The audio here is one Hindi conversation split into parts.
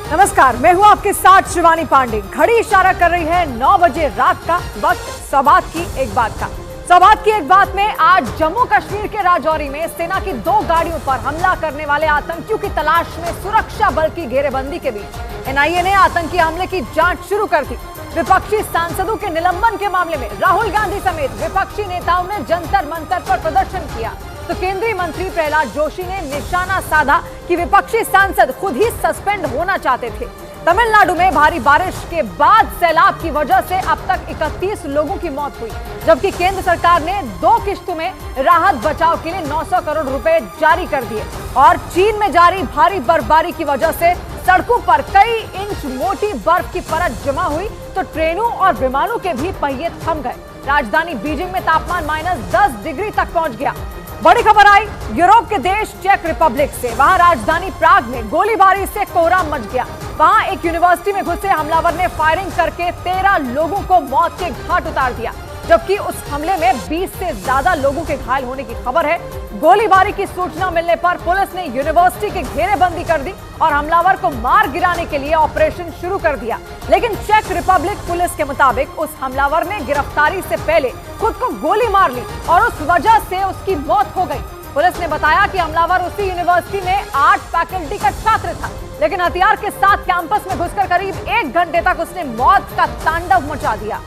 नमस्कार, मैं हूं आपके साथ शिवानी पांडे। घड़ी इशारा कर रही है 9 बजे रात का। वक्त सौगात की एक बात का। सौगात की एक बात में आज जम्मू कश्मीर के राजौरी में सेना की 2 गाड़ियों पर हमला करने वाले आतंकियों की तलाश में सुरक्षा बल की घेरेबंदी के बीच एनआईए ने आतंकी हमले की जांच शुरू कर दी। विपक्षी सांसदों के निलंबन के मामले में राहुल गांधी समेत विपक्षी नेताओं ने जंतर मंतर पर प्रदर्शन किया, तो केंद्रीय मंत्री प्रहलाद जोशी ने निशाना साधा कि विपक्षी सांसद खुद ही सस्पेंड होना चाहते थे। तमिलनाडु में भारी बारिश के बाद सैलाब की वजह से अब तक 31 लोगों की मौत हुई, जबकि केंद्र सरकार ने 2 किश्तों में राहत बचाव के लिए 900 करोड़ रुपए जारी कर दिए। और चीन में जारी भारी बर्फबारी की वजह से सड़कों पर कई इंच मोटी बर्फ की परत जमा हुई, तो ट्रेनों और विमानों के भी पहिए थम गए। राजधानी बीजिंग में तापमान -10 डिग्री तक पहुंच गया। बड़ी खबर आई यूरोप के देश चेक रिपब्लिक से। वहां राजधानी प्राग में गोलीबारी से कोहराम मच गया। वहां एक यूनिवर्सिटी में घुसे हमलावर ने फायरिंग करके 13 लोगों को मौत के घाट उतार दिया, जबकि उस हमले में 20 से ज्यादा लोगों के घायल होने की खबर है। गोलीबारी की सूचना मिलने पर पुलिस ने यूनिवर्सिटी की घेरेबंदी कर दी और हमलावर को मार गिराने के लिए ऑपरेशन शुरू कर दिया। लेकिन चेक रिपब्लिक पुलिस के मुताबिक उस हमलावर ने गिरफ्तारी से पहले खुद को गोली मार ली और उस वजह से उसकी मौत हो गई। पुलिस ने बताया कि हमलावर उसी यूनिवर्सिटी में 8 फैकल्टी का छात्र था, लेकिन हथियार के साथ कैंपस में घुसकर करीब 1 घंटे तक उसने मौत का तांडव मचा दिया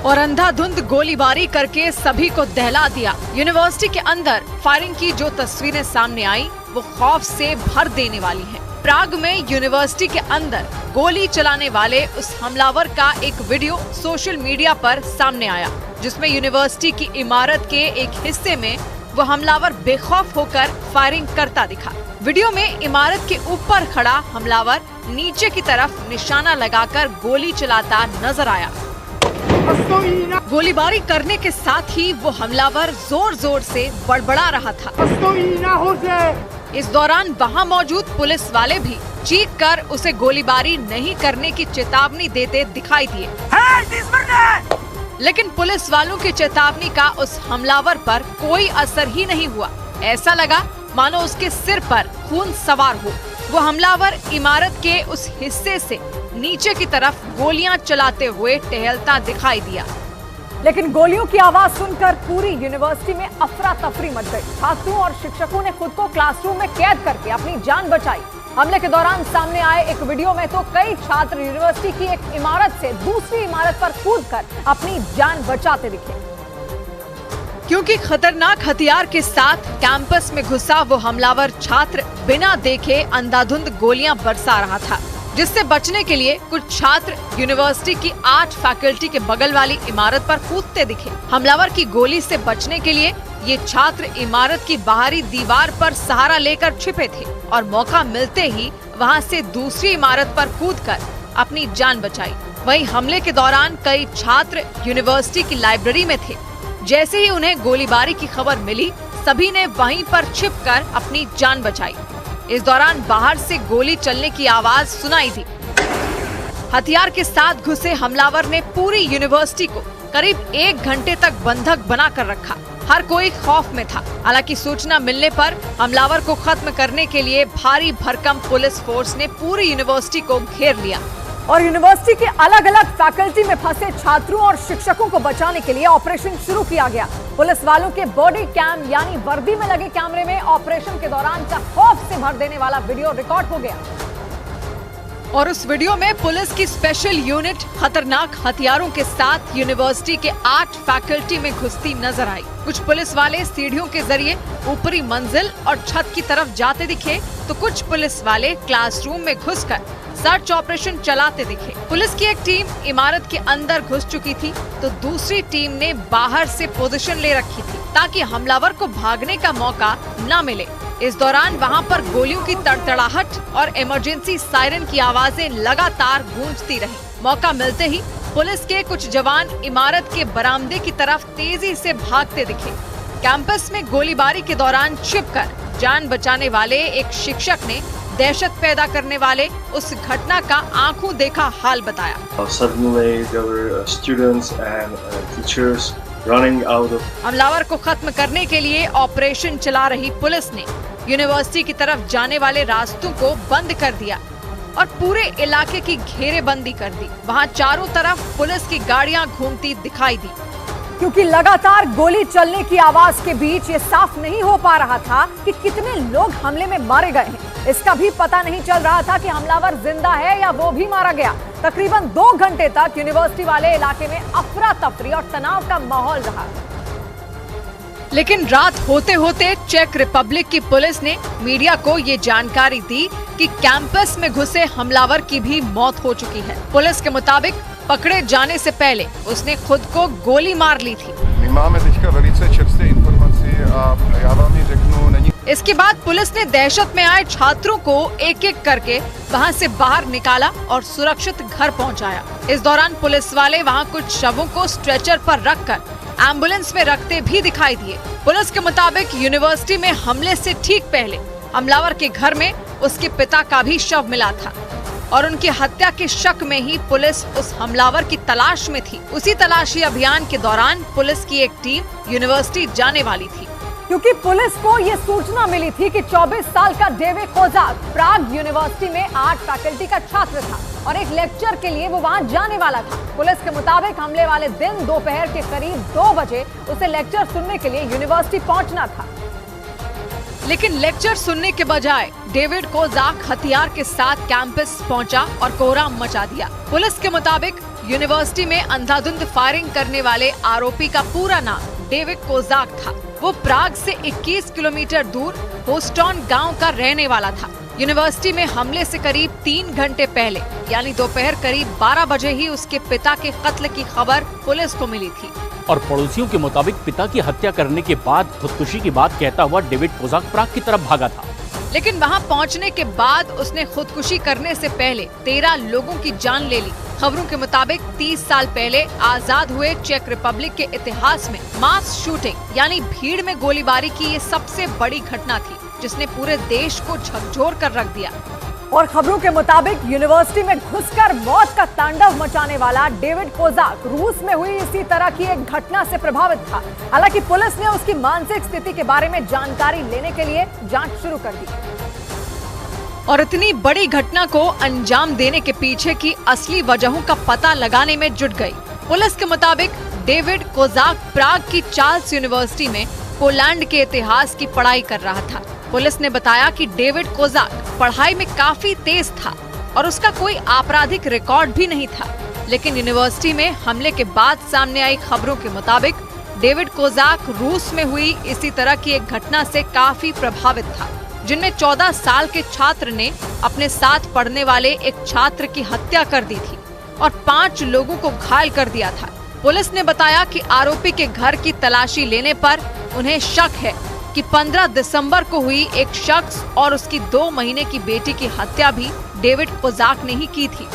और अंधाधुंध गोलीबारी करके सभी को दहला दिया। यूनिवर्सिटी के अंदर फायरिंग की जो तस्वीरें सामने आई वो खौफ से भर देने वाली हैं। प्राग में यूनिवर्सिटी के अंदर गोली चलाने वाले उस हमलावर का एक वीडियो सोशल मीडिया पर सामने आया, जिसमें यूनिवर्सिटी की इमारत के एक हिस्से में वो हमलावर बेखौफ होकर फायरिंग करता दिखा। वीडियो में इमारत के ऊपर खड़ा हमलावर नीचे की तरफ निशाना लगाकर गोली चलाता नजर आया। गोलीबारी करने के साथ ही वो हमलावर जोर जोर से बड़बड़ा रहा था। इस दौरान वहाँ मौजूद पुलिस वाले भी चीख कर उसे गोलीबारी नहीं करने की चेतावनी देते दिखाई दिए, लेकिन पुलिस वालों की चेतावनी का उस हमलावर पर कोई असर ही नहीं हुआ। ऐसा लगा मानो उसके सिर पर खून सवार हो। वो हमलावर इमारत के उस हिस्से से नीचे की तरफ गोलियां चलाते हुए टहलता दिखाई दिया। लेकिन गोलियों की आवाज सुनकर पूरी यूनिवर्सिटी में अफरा तफरी मच गई। छात्रों और शिक्षकों ने खुद को क्लासरूम में कैद करके अपनी जान बचाई। हमले के दौरान सामने आए एक वीडियो में तो कई छात्र यूनिवर्सिटी की एक इमारत से दूसरी इमारत पर कूदकर अपनी जान बचाते दिखे। क्योंकि खतरनाक हथियार के साथ कैंपस में घुसा वो हमलावर छात्र बिना देखे अंधाधुंध गोलियां बरसा रहा था, जिससे बचने के लिए कुछ छात्र यूनिवर्सिटी की 8 फैकल्टी के बगल वाली इमारत पर कूदते दिखे। हमलावर की गोली से बचने के लिए ये छात्र इमारत की बाहरी दीवार पर सहारा लेकर छिपे थे और मौका मिलते ही वहां से दूसरी इमारत पर कूदकर अपनी जान बचाई। वहीं हमले के दौरान कई छात्र यूनिवर्सिटी की लाइब्रेरी में थे। जैसे ही उन्हें गोलीबारी की खबर मिली, सभी ने वहीं पर छिपकर अपनी जान बचाई। इस दौरान बाहर से गोली चलने की आवाज सुनाई दी। हथियार के साथ घुसे हमलावर ने पूरी यूनिवर्सिटी को करीब 1 घंटे तक बंधक बना कर रखा। हर कोई खौफ में था। हालांकि सूचना मिलने पर हमलावर को खत्म करने के लिए भारी भरकम पुलिस फोर्स ने पूरी यूनिवर्सिटी को घेर लिया और यूनिवर्सिटी के अलग अलग फैकल्टी में फंसे छात्रों और शिक्षकों को बचाने के लिए ऑपरेशन शुरू किया गया। पुलिस वालों के बॉडी कैम यानी वर्दी में लगे कैमरे में ऑपरेशन के दौरान का खौफ से भर देने वाला वीडियो रिकॉर्ड हो गया। और उस वीडियो में पुलिस की स्पेशल यूनिट खतरनाक हथियारों के साथ यूनिवर्सिटी के 8 फैकल्टी में घुसती नजर आई। कुछ पुलिस वाले सीढ़ियों के जरिए ऊपरी मंजिल और छत की तरफ जाते दिखे, तो कुछ पुलिस वाले क्लासरूम में घुसकर सर्च ऑपरेशन चलाते दिखे। पुलिस की एक टीम इमारत के अंदर घुस चुकी थी, तो दूसरी टीम ने बाहर से पोजीशन ले रखी थी ताकि हमलावर को भागने का मौका न मिले। इस दौरान वहां पर गोलियों की तड़तड़ाहट और इमरजेंसी सायरन की आवाजें लगातार गूंजती रही। मौका मिलते ही पुलिस के कुछ जवान इमारत के बरामदे की तरफ तेजी से भागते दिखे। कैंपस में गोलीबारी के दौरान छिपकर जान बचाने वाले एक शिक्षक ने दहशत पैदा करने वाले उस घटना का आंखों देखा हाल बताया। Suddenly there were students and teachers running out of. हमलावर को खत्म करने के लिए ऑपरेशन चला रही पुलिस ने यूनिवर्सिटी की तरफ जाने वाले रास्तों को बंद कर दिया। और पूरे इलाके की घेरेबंदी कर दी। वहाँ चारों तरफ पुलिस की गाड़ियाँ घूमती दिखाई दी। क्योंकि लगातार गोली चलने की आवाज के बीच ये साफ नहीं हो पा रहा था कि कितने लोग हमले में मारे गए हैं। इसका भी पता नहीं चल रहा था कि हमलावर जिंदा है या वो भी मारा गया। तकरीबन 2 घंटे तक यूनिवर्सिटी वाले इलाके में अफरा तफरी और तनाव का माहौल रहा। लेकिन रात होते होते चेक रिपब्लिक की पुलिस ने मीडिया को ये जानकारी दी कि कैंपस में घुसे हमलावर की भी मौत हो चुकी है। पुलिस के मुताबिक पकड़े जाने से पहले उसने खुद को गोली मार ली थी। इसके बाद पुलिस ने दहशत में आए छात्रों को एक एक करके वहां से बाहर निकाला और सुरक्षित घर पहुंचाया। इस दौरान पुलिस वाले वहां कुछ शवों को स्ट्रेचर पर रखकर एम्बुलेंस में रखते भी दिखाई दिए। पुलिस के मुताबिक यूनिवर्सिटी में हमले से ठीक पहले हमलावर के घर में उसके पिता का भी शव मिला था और उनकी हत्या के शक में ही पुलिस उस हमलावर की तलाश में थी। उसी तलाशी अभियान के दौरान पुलिस की एक टीम यूनिवर्सिटी जाने वाली थी, क्योंकि पुलिस को ये सूचना मिली थी कि 24 साल का डेविड कोजाक प्राग यूनिवर्सिटी में आर्ट फैकल्टी का छात्र था और एक लेक्चर के लिए वो वहां जाने वाला था। पुलिस के मुताबिक हमले वाले दिन दोपहर के करीब 2 बजे उसे लेक्चर सुनने के लिए यूनिवर्सिटी पहुंचना था। लेकिन लेक्चर सुनने के बजाय डेविड कोजाक हथियार के साथ कैंपस पहुंचा और कोहराम मचा दिया। पुलिस के मुताबिक यूनिवर्सिटी में अंधाधुंध फायरिंग करने वाले आरोपी का पूरा नाम डेविड कोजाक था। वो प्राग से 21 किलोमीटर दूर होस्टन गांव का रहने वाला था। यूनिवर्सिटी में हमले से करीब 3 घंटे पहले यानी दोपहर करीब 12 बजे ही उसके पिता के कत्ल की खबर पुलिस को मिली थी और पड़ोसियों के मुताबिक पिता की हत्या करने के बाद खुदकुशी की बात कहता हुआ डेविड कोजाक प्राग की तरफ भागा था। लेकिन वहां पहुंचने के बाद उसने खुदकुशी करने से पहले 13 लोगों की जान ले ली। खबरों के मुताबिक 30 साल पहले आजाद हुए चेक रिपब्लिक के इतिहास में मास शूटिंग यानी भीड़ में गोलीबारी की ये सबसे बड़ी घटना थी, जिसने पूरे देश को झकझोर कर रख दिया। और खबरों के मुताबिक यूनिवर्सिटी में घुसकर मौत का तांडव मचाने वाला डेविड कोजाक रूस में हुई इसी तरह की एक घटना से प्रभावित था। हालांकि पुलिस ने उसकी मानसिक स्थिति के बारे में जानकारी लेने के लिए जांच शुरू कर दी और इतनी बड़ी घटना को अंजाम देने के पीछे की असली वजहों का पता लगाने में जुट गई। पुलिस के मुताबिक डेविड कोजाक प्राग की चार्ल्स यूनिवर्सिटी में पोलैंड के इतिहास की पढ़ाई कर रहा था। पुलिस ने बताया कि डेविड कोजाक पढ़ाई में काफी तेज था और उसका कोई आपराधिक रिकॉर्ड भी नहीं था। लेकिन यूनिवर्सिटी में हमले के बाद सामने आई खबरों के मुताबिक डेविड कोजाक रूस में हुई इसी तरह की एक घटना से काफी प्रभावित था, जिनमें 14 साल के छात्र ने अपने साथ पढ़ने वाले एक छात्र की हत्या कर दी थी और 5 लोगों को घायल कर दिया था। पुलिस ने बताया कि आरोपी के घर की तलाशी लेने पर उन्हें शक है कि 15 दिसंबर को हुई एक शख्स और उसकी 2 महीने की बेटी की हत्या भी डेविड कोजाक ने ही की थी।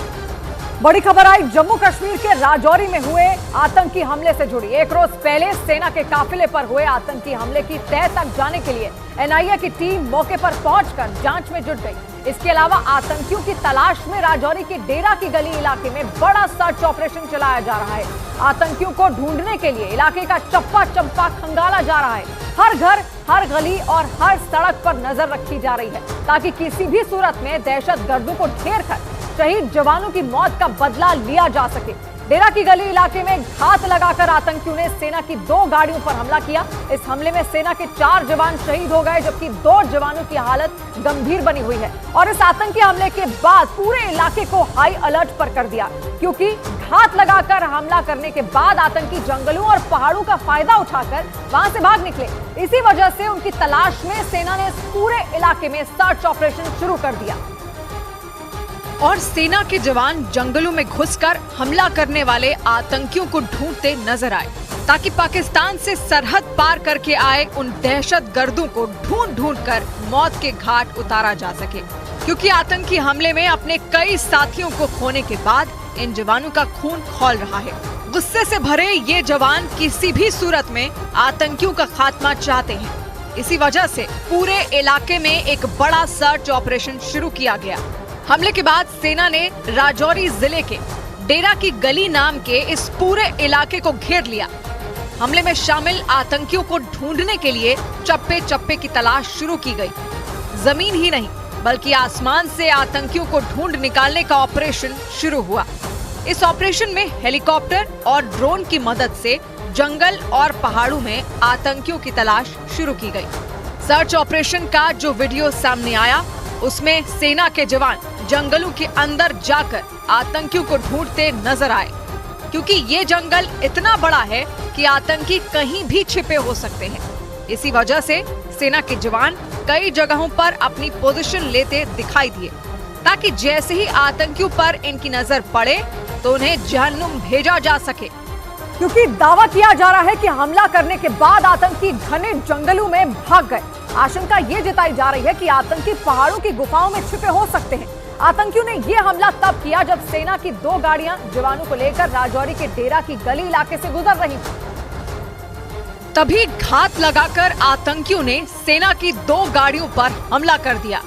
बड़ी खबर आई जम्मू कश्मीर के राजौरी में हुए आतंकी हमले से जुड़ी। एक रोज पहले सेना के काफिले पर हुए आतंकी हमले की तह तक जाने के लिए एनआईए की टीम मौके पर पहुंचकर जांच में जुट गई। इसके अलावा आतंकियों की तलाश में राजौरी के डेरा की गली इलाके में बड़ा सर्च ऑपरेशन चलाया जा रहा है। आतंकियों को ढूंढने के लिए इलाके का चप्पा चप्पा खंगाला जा रहा है। हर घर, हर गली और हर सड़क पर नजर रखी जा रही है ताकि किसी भी सूरत में दहशतगर्दों को घेर कर शहीद जवानों की मौत का बदला लिया जा सके। डेरा की गली इलाके में घात लगाकर आतंकियों ने सेना की 2 गाड़ियों पर हमला किया। इस हमले में सेना के 4 जवान शहीद हो गए, जबकि 2 जवानों की हालत गंभीर बनी हुई है। और इस आतंकी हमले के बाद पूरे इलाके को हाई अलर्ट पर कर दिया, क्योंकि घात लगाकर हमला करने के बाद आतंकी जंगलों और पहाड़ों का फायदा उठाकर वहां से भाग निकले। इसी वजह से उनकी तलाश में सेना ने पूरे इलाके में सर्च ऑपरेशन शुरू कर दिया और सेना के जवान जंगलों में घुसकर हमला करने वाले आतंकियों को ढूंढते नजर आए, ताकि पाकिस्तान से सरहद पार करके आए उन दहशतगर्दों को ढूंढ ढूंढ कर मौत के घाट उतारा जा सके। क्योंकि आतंकी हमले में अपने कई साथियों को खोने के बाद इन जवानों का खून खौल रहा है। गुस्से से भरे ये जवान किसी भी सूरत में आतंकियों का खात्मा चाहते हैं। इसी वजह से पूरे इलाके में एक बड़ा सर्च ऑपरेशन शुरू किया गया। हमले के बाद सेना ने राजौरी जिले के डेरा की गली नाम के इस पूरे इलाके को घेर लिया। हमले में शामिल आतंकियों को ढूंढने के लिए चप्पे चप्पे की तलाश शुरू की गई। जमीन ही नहीं, बल्कि आसमान से आतंकियों को ढूंढ निकालने का ऑपरेशन शुरू हुआ। इस ऑपरेशन में हेलीकॉप्टर और ड्रोन की मदद से जंगल और पहाड़ों में आतंकियों की तलाश शुरू की गई। सर्च ऑपरेशन का जो वीडियो सामने आया उसमें सेना के जवान जंगलों के अंदर जाकर आतंकियों को ढूंढते नजर आए, क्योंकि ये जंगल इतना बड़ा है कि आतंकी कहीं भी छिपे हो सकते हैं। इसी वजह से सेना के जवान कई जगहों पर अपनी पोजीशन लेते दिखाई दिए, ताकि जैसे ही आतंकियों पर इनकी नजर पड़े तो उन्हें जहन्नुम भेजा जा सके। क्योंकि दावा किया जा रहा है कि हमला करने के बाद आतंकी घने जंगलों में भाग गए। आशंका ये जताई जा रही है कि आतंकी पहाड़ों की गुफाओं में छिपे हो सकते हैं। आतंकियों ने यह हमला तब किया जब सेना की 2 गाड़ियां जवानों को लेकर राजौरी के डेरा की गली इलाके से गुजर रही थी। तभी घात लगाकर आतंकियों ने सेना की 2 गाड़ियों पर हमला कर दिया।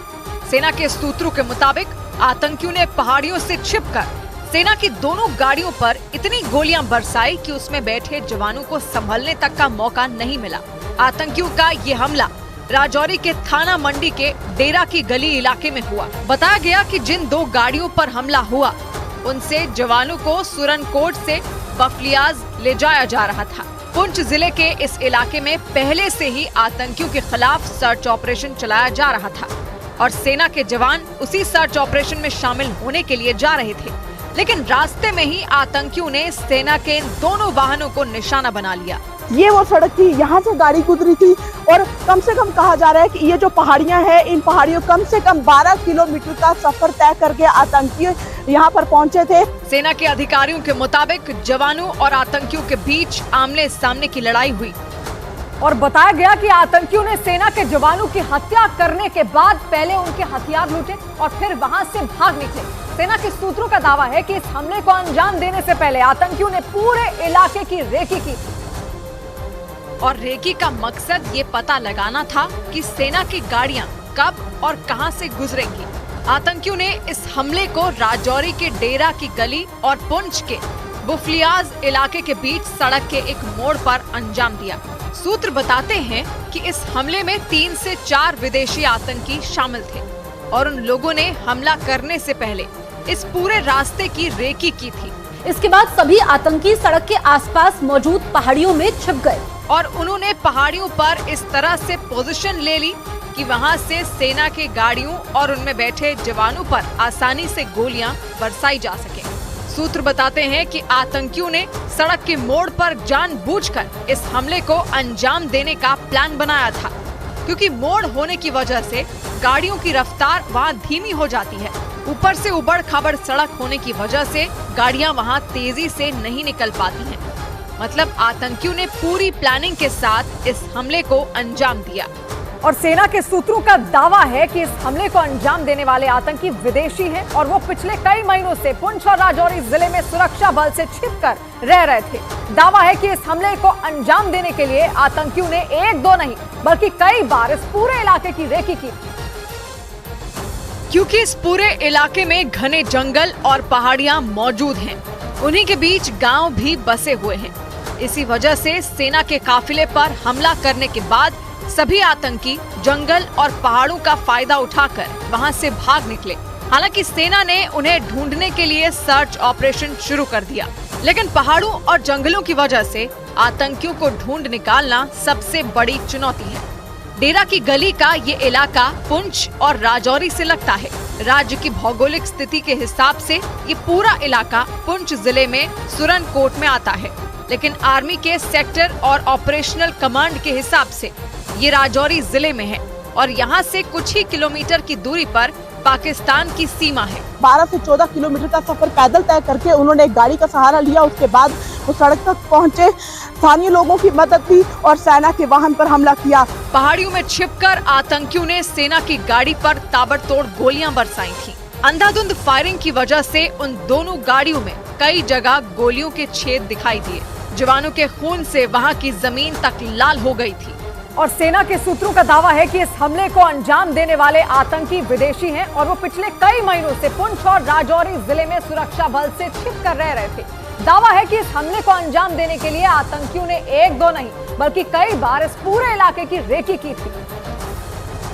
सेना के सूत्रों के मुताबिक आतंकियों ने पहाड़ियों से छिपकर सेना की दोनों गाड़ियों पर इतनी गोलियां बरसाई कि उसमें बैठे जवानों को संभलने तक का मौका नहीं मिला। आतंकियों का ये हमला राजौरी के थाना मंडी के डेरा की गली इलाके में हुआ। बताया गया कि जिन 2 गाड़ियों पर हमला हुआ उनसे जवानों को सुरनकोट से बफलियाज ले जाया जा रहा था। पुंछ जिले के इस इलाके में पहले से ही आतंकियों के खिलाफ सर्च ऑपरेशन चलाया जा रहा था और सेना के जवान उसी सर्च ऑपरेशन में शामिल होने के लिए जा रहे थे, लेकिन रास्ते में ही आतंकियों ने सेना के इन दोनों वाहनों को निशाना बना लिया। ये वो सड़क थी, यहाँ से गाड़ी गुजरी थी और कम से कम कहा जा रहा है कि ये जो पहाड़ियाँ हैं, इन पहाड़ियों कम से कम 12 किलोमीटर का सफर तय करके आतंकी यहाँ पर पहुँचे थे। सेना के अधिकारियों के मुताबिक जवानों और आतंकियों के बीच आमने सामने की लड़ाई हुई और बताया गया कि आतंकियों ने सेना के जवानों की हत्या करने के बाद पहले उनके हथियार लूटे और फिर वहां से भाग निकले। सेना के सूत्रों का दावा है कि इस हमले को अंजाम देने से पहले आतंकियों ने पूरे इलाके की रेकी की और रेकी का मकसद ये पता लगाना था कि सेना की गाड़ियां कब और कहां से गुजरेंगी। आतंकियों ने इस हमले को राजौरी के डेरा की गली और पुंछ के बुफलियाज इलाके के बीच सड़क के एक मोड़ पर अंजाम दिया। सूत्र बताते हैं कि इस हमले में 3 से 4 विदेशी आतंकी शामिल थे और उन लोगों ने हमला करने से पहले इस पूरे रास्ते की रेकी की थी। इसके बाद सभी आतंकी सड़क के आसपास मौजूद पहाड़ियों में छिप गए और उन्होंने पहाड़ियों पर इस तरह से पोजीशन ले ली कि वहां से सेना के गाड़ियों और उनमें बैठे जवानों पर आसानी से गोलियां बरसाई जा सके। सूत्र बताते हैं कि आतंकियों ने सड़क के मोड़ पर जानबूझकर इस हमले को अंजाम देने का प्लान बनाया था, क्योंकि मोड़ होने की वजह से गाड़ियों की रफ्तार वहां धीमी हो जाती है। ऊपर से उबड़ खाबड़ सड़क होने की वजह से गाड़ियां वहां तेजी से नहीं निकल पाती हैं। मतलब आतंकियों ने पूरी प्लानिंग के साथ इस हमले को अंजाम दिया। और सेना के सूत्रों का दावा है कि इस हमले को अंजाम देने वाले आतंकी विदेशी हैं और वो पिछले कई महीनों से पुंछ और राजौरी जिले में सुरक्षा बल से छिपकर रह रहे थे। दावा है कि इस हमले को अंजाम देने के लिए आतंकियों ने 1-2 नहीं बल्कि कई बार इस पूरे इलाके की रेकी की, क्योंकि इस पूरे इलाके में घने जंगल और पहाड़ियां मौजूद हैं। उन्हीं के बीच गांव भी बसे हुए हैं। इसी वजह से सेना के काफिले पर हमला करने के बाद सभी आतंकी जंगल और पहाड़ों का फायदा उठाकर वहां से भाग निकले। हालांकि सेना ने उन्हें ढूंढने के लिए सर्च ऑपरेशन शुरू कर दिया, लेकिन पहाड़ों और जंगलों की वजह से आतंकियों को ढूंढ निकालना सबसे बड़ी चुनौती है। डेरा की गली का ये इलाका पुंछ और राजौरी से लगता है। राज्य की भौगोलिक स्थिति के हिसाब से ये पूरा इलाका पुंछ जिले में सुरनकोट में आता है, लेकिन आर्मी के सेक्टर और ऑपरेशनल कमांड के हिसाब से ये राजौरी जिले में है और यहाँ से कुछ ही किलोमीटर की दूरी पर पाकिस्तान की सीमा है। 12 से 14 किलोमीटर का सफर पैदल तय करके उन्होंने एक गाड़ी का सहारा लिया। उसके बाद वो सड़क तक पहुँचे, स्थानीय लोगों की मदद ली और सेना के वाहन पर हमला किया। पहाड़ियों में छिपकर आतंकियों ने सेना की गाड़ी पर ताबड़तोड़ गोलियां बरसाई थी। अंधाधुंध फायरिंग की वजह से उन दोनों गाड़ियों में कई जगह गोलियों के छेद दिखाई दिए। जवानों के खून से वहां की जमीन तक लाल हो गई थी। और सेना के सूत्रों का दावा है कि इस हमले को अंजाम देने वाले आतंकी विदेशी हैं और वो पिछले कई महीनों से पुंछ और राजौरी जिले में सुरक्षा बल से छिपकर रह रहे थे। दावा है कि इस हमले को अंजाम देने के लिए आतंकियों ने 1-2 नहीं बल्कि कई बार इस पूरे इलाके की रेकी की थी।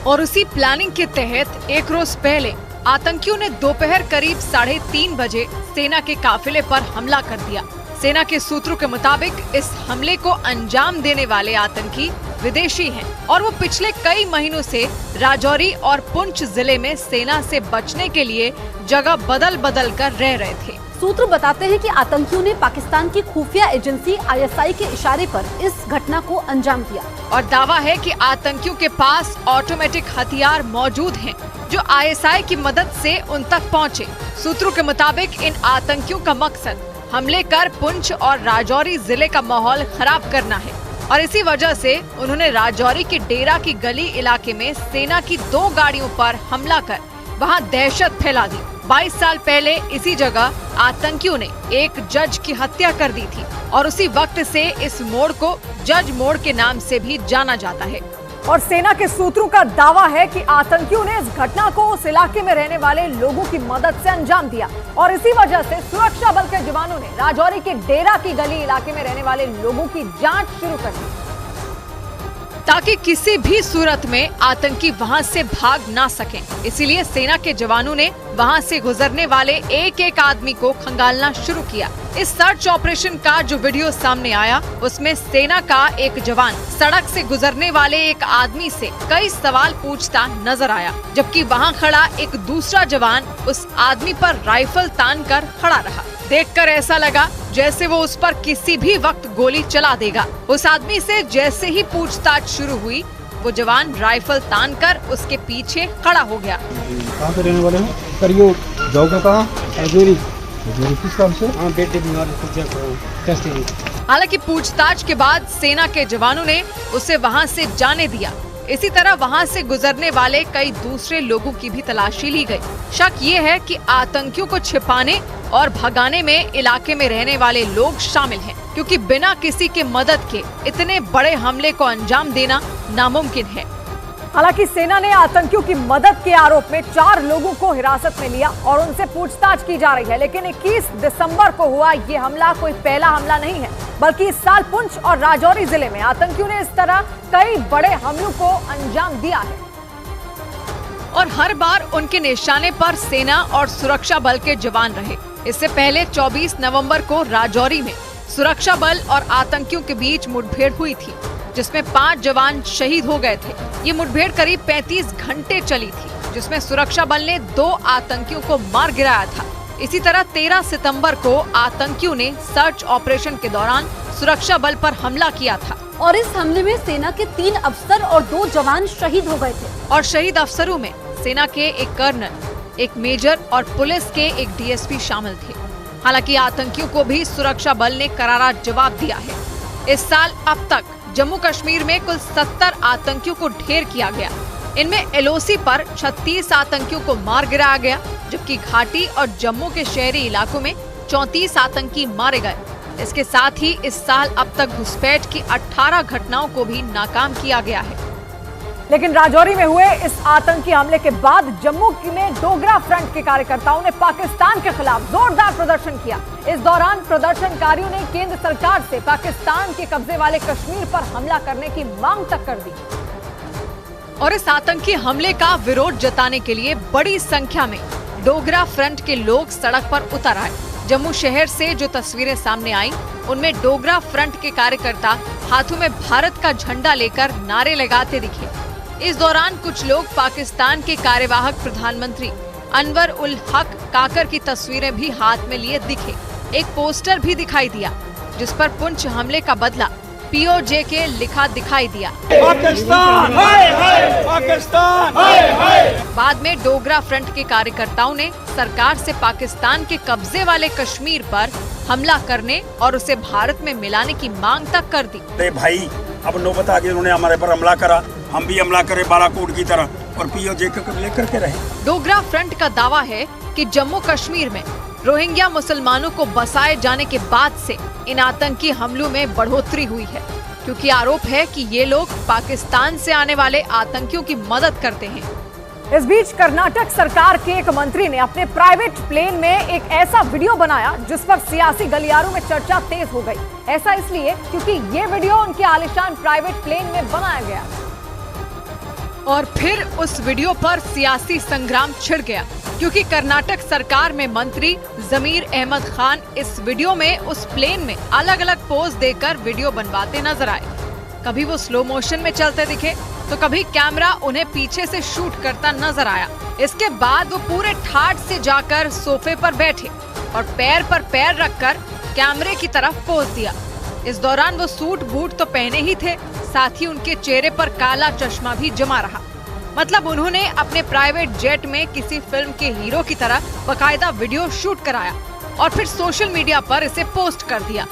और उसी प्लानिंग के तहत एक रोज पहले आतंकियों ने दोपहर करीब 3:30 बजे सेना के काफिले पर हमला कर दिया। सेना के सूत्रों के मुताबिक इस हमले को अंजाम देने वाले आतंकी विदेशी हैं और वो पिछले कई महीनों से राजौरी और पुंछ जिले में सेना से बचने के लिए जगह बदल बदल कर रह रहे थे। सूत्र बताते हैं कि आतंकियों ने पाकिस्तान की खुफिया एजेंसी ISI के इशारे पर इस घटना को अंजाम दिया और दावा है कि आतंकियों के पास ऑटोमेटिक हथियार मौजूद हैं जो ISI की मदद से उन तक पहुंचे। सूत्रों के मुताबिक इन आतंकियों का मकसद हमले कर पुंछ और राजौरी जिले का माहौल खराब करना है और इसी वजह से उन्होंने राजौरी के डेरा की गली इलाके में सेना की 2 गाड़ियों पर हमला कर वहां दहशत फैला दी। 22 साल पहले इसी जगह आतंकियों ने एक जज की हत्या कर दी थी और उसी वक्त से इस मोड़ को जज मोड़ के नाम से भी जाना जाता है। और सेना के सूत्रों का दावा है कि आतंकियों ने इस घटना को उस इलाके में रहने वाले लोगों की मदद से अंजाम दिया और इसी वजह से सुरक्षा बल के जवानों ने राजौरी के डेरा की गली इलाके में रहने वाले लोगों की जांच शुरू कर दी ताकि किसी भी सूरत में आतंकी वहां से भाग ना सकें। इसीलिए सेना के जवानों ने वहां से गुजरने वाले एक एक आदमी को खंगालना शुरू किया। इस सर्च ऑपरेशन का जो वीडियो सामने आया उसमें सेना का एक जवान सड़क से गुजरने वाले एक आदमी से कई सवाल पूछता नजर आया, जबकि वहां खड़ा एक दूसरा जवान उस आदमी पर राइफल तान कर खड़ा रहा। देखकर ऐसा लगा जैसे वो उस पर किसी भी वक्त गोली चला देगा। उस आदमी से जैसे ही पूछताछ शुरू हुई वो जवान राइफल तान कर उसके पीछे खड़ा हो गया। कहाँ से रहने वाले हो? सर ये जाओगे कहाँ? राजौरी। किस काम से? हाँ बेटे हालांकि पूछताछ के बाद सेना के जवानों ने उसे वहां से जाने दिया। इसी तरह वहां से गुजरने वाले कई दूसरे लोगों की भी तलाशी ली गई। शक ये है कि आतंकियों को छिपाने और भगाने में इलाके में रहने वाले लोग शामिल हैं, क्योंकि बिना किसी के मदद के इतने बड़े हमले को अंजाम देना नामुमकिन है। हालांकि सेना ने आतंकियों की मदद के आरोप में 4 लोगों को हिरासत में लिया और उनसे पूछताछ की जा रही है। लेकिन 21 दिसंबर को हुआ ये हमला कोई पहला हमला नहीं है, बल्कि इस साल पुंछ और राजौरी जिले में आतंकियों ने इस तरह कई बड़े हमलों को अंजाम दिया है और हर बार उनके निशाने पर सेना और सुरक्षा बल के जवान रहे। इससे पहले 24 नवंबर को राजौरी में सुरक्षा बल और आतंकियों के बीच मुठभेड़ हुई थी, जिसमें 5 जवान शहीद हो गए थे। ये मुठभेड़ करीब 35 घंटे चली थी, जिसमें सुरक्षा बल ने 2 आतंकियों को मार गिराया था। इसी तरह 13 सितंबर को आतंकियों ने सर्च ऑपरेशन के दौरान सुरक्षा बल पर हमला किया था और इस हमले में सेना के 3 अफसर और 2 जवान शहीद हो गए थे। और शहीद अफसरों में सेना के एक कर्नल, एक मेजर और पुलिस के एक DSP शामिल थे। हालांकि आतंकियों को भी सुरक्षा बल ने करारा जवाब दिया है। इस साल अब तक जम्मू कश्मीर में कुल 70 आतंकियों को ढेर किया गया। इनमें LOC पर 36 आतंकियों को मार गिराया गया, जबकि घाटी और जम्मू के शहरी इलाकों में 34 आतंकी मारे गए। इसके साथ ही इस साल अब तक घुसपैठ की 18 घटनाओं को भी नाकाम किया गया है। लेकिन राजौरी में हुए इस आतंकी हमले के बाद जम्मू में डोगरा फ्रंट के कार्यकर्ताओं ने पाकिस्तान के खिलाफ जोरदार प्रदर्शन किया। इस दौरान प्रदर्शनकारियों ने केंद्र सरकार से पाकिस्तान के कब्जे वाले कश्मीर पर हमला करने की मांग तक कर दी और इस आतंकी हमले का विरोध जताने के लिए बड़ी संख्या में डोगरा फ्रंट के लोग सड़क पर उतर आए। जम्मू शहर से जो तस्वीरें सामने आई उनमें डोगरा फ्रंट के कार्यकर्ता हाथों में भारत का झंडा लेकर नारे लगाते दिखे। इस दौरान कुछ लोग पाकिस्तान के कार्यवाहक प्रधानमंत्री अनवर उल हक काकर की तस्वीरें भी हाथ में लिए दिखे। एक पोस्टर भी दिखाई दिया जिस पर पुंछ हमले का बदला POJ के लिखा दिखाई दिया। पाकिस्तान हाय हाय, पाकिस्तान हाय हाय। बाद में डोगरा फ्रंट के कार्यकर्ताओं ने सरकार से पाकिस्तान के कब्जे वाले कश्मीर पर हमला करने और उसे भारत में मिलाने की मांग तक कर दी। अरे भाई अब नौबत आ गई, उन्होंने हमारे पर हमला करा, हम भी हमला करें बालाकोट की तरह और POJ को लेकर के रहे। डोगरा फ्रंट का दावा है कि जम्मू कश्मीर में रोहिंग्या मुसलमानों को बसाए जाने के बाद से इन आतंकी हमलों में बढ़ोतरी हुई है, क्योंकि आरोप है कि ये लोग पाकिस्तान से आने वाले आतंकियों की मदद करते हैं। इस बीच कर्नाटक सरकार के एक मंत्री ने अपने प्राइवेट प्लेन में एक ऐसा वीडियो बनाया जिस पर सियासी गलियारों में चर्चा तेज हो गई। ऐसा इसलिए क्योंकि ये वीडियो उनके आलीशान प्राइवेट प्लेन में बनाया गया। और फिर उस वीडियो पर सियासी संग्राम छिड़ गया, क्योंकि कर्नाटक सरकार में मंत्री जमीर अहमद खान इस वीडियो में उस प्लेन में अलग अलग पोज देकर वीडियो बनवाते नजर आए। कभी वो स्लो मोशन में चलते दिखे तो कभी कैमरा उन्हें पीछे से शूट करता नजर आया। इसके बाद वो पूरे ठाठ से जाकर सोफे पर बैठे और पैर पर पैर रखकर कैमरे की तरफ पोज दिया। इस दौरान वो सूट बूट तो पहने ही थे, साथ ही उनके चेहरे पर काला चश्मा भी जमा रहा। मतलब उन्होंने अपने प्राइवेट जेट में किसी फिल्म के हीरो की तरह बकायदा वीडियो शूट कराया और फिर सोशल मीडिया पर इसे पोस्ट कर दिया।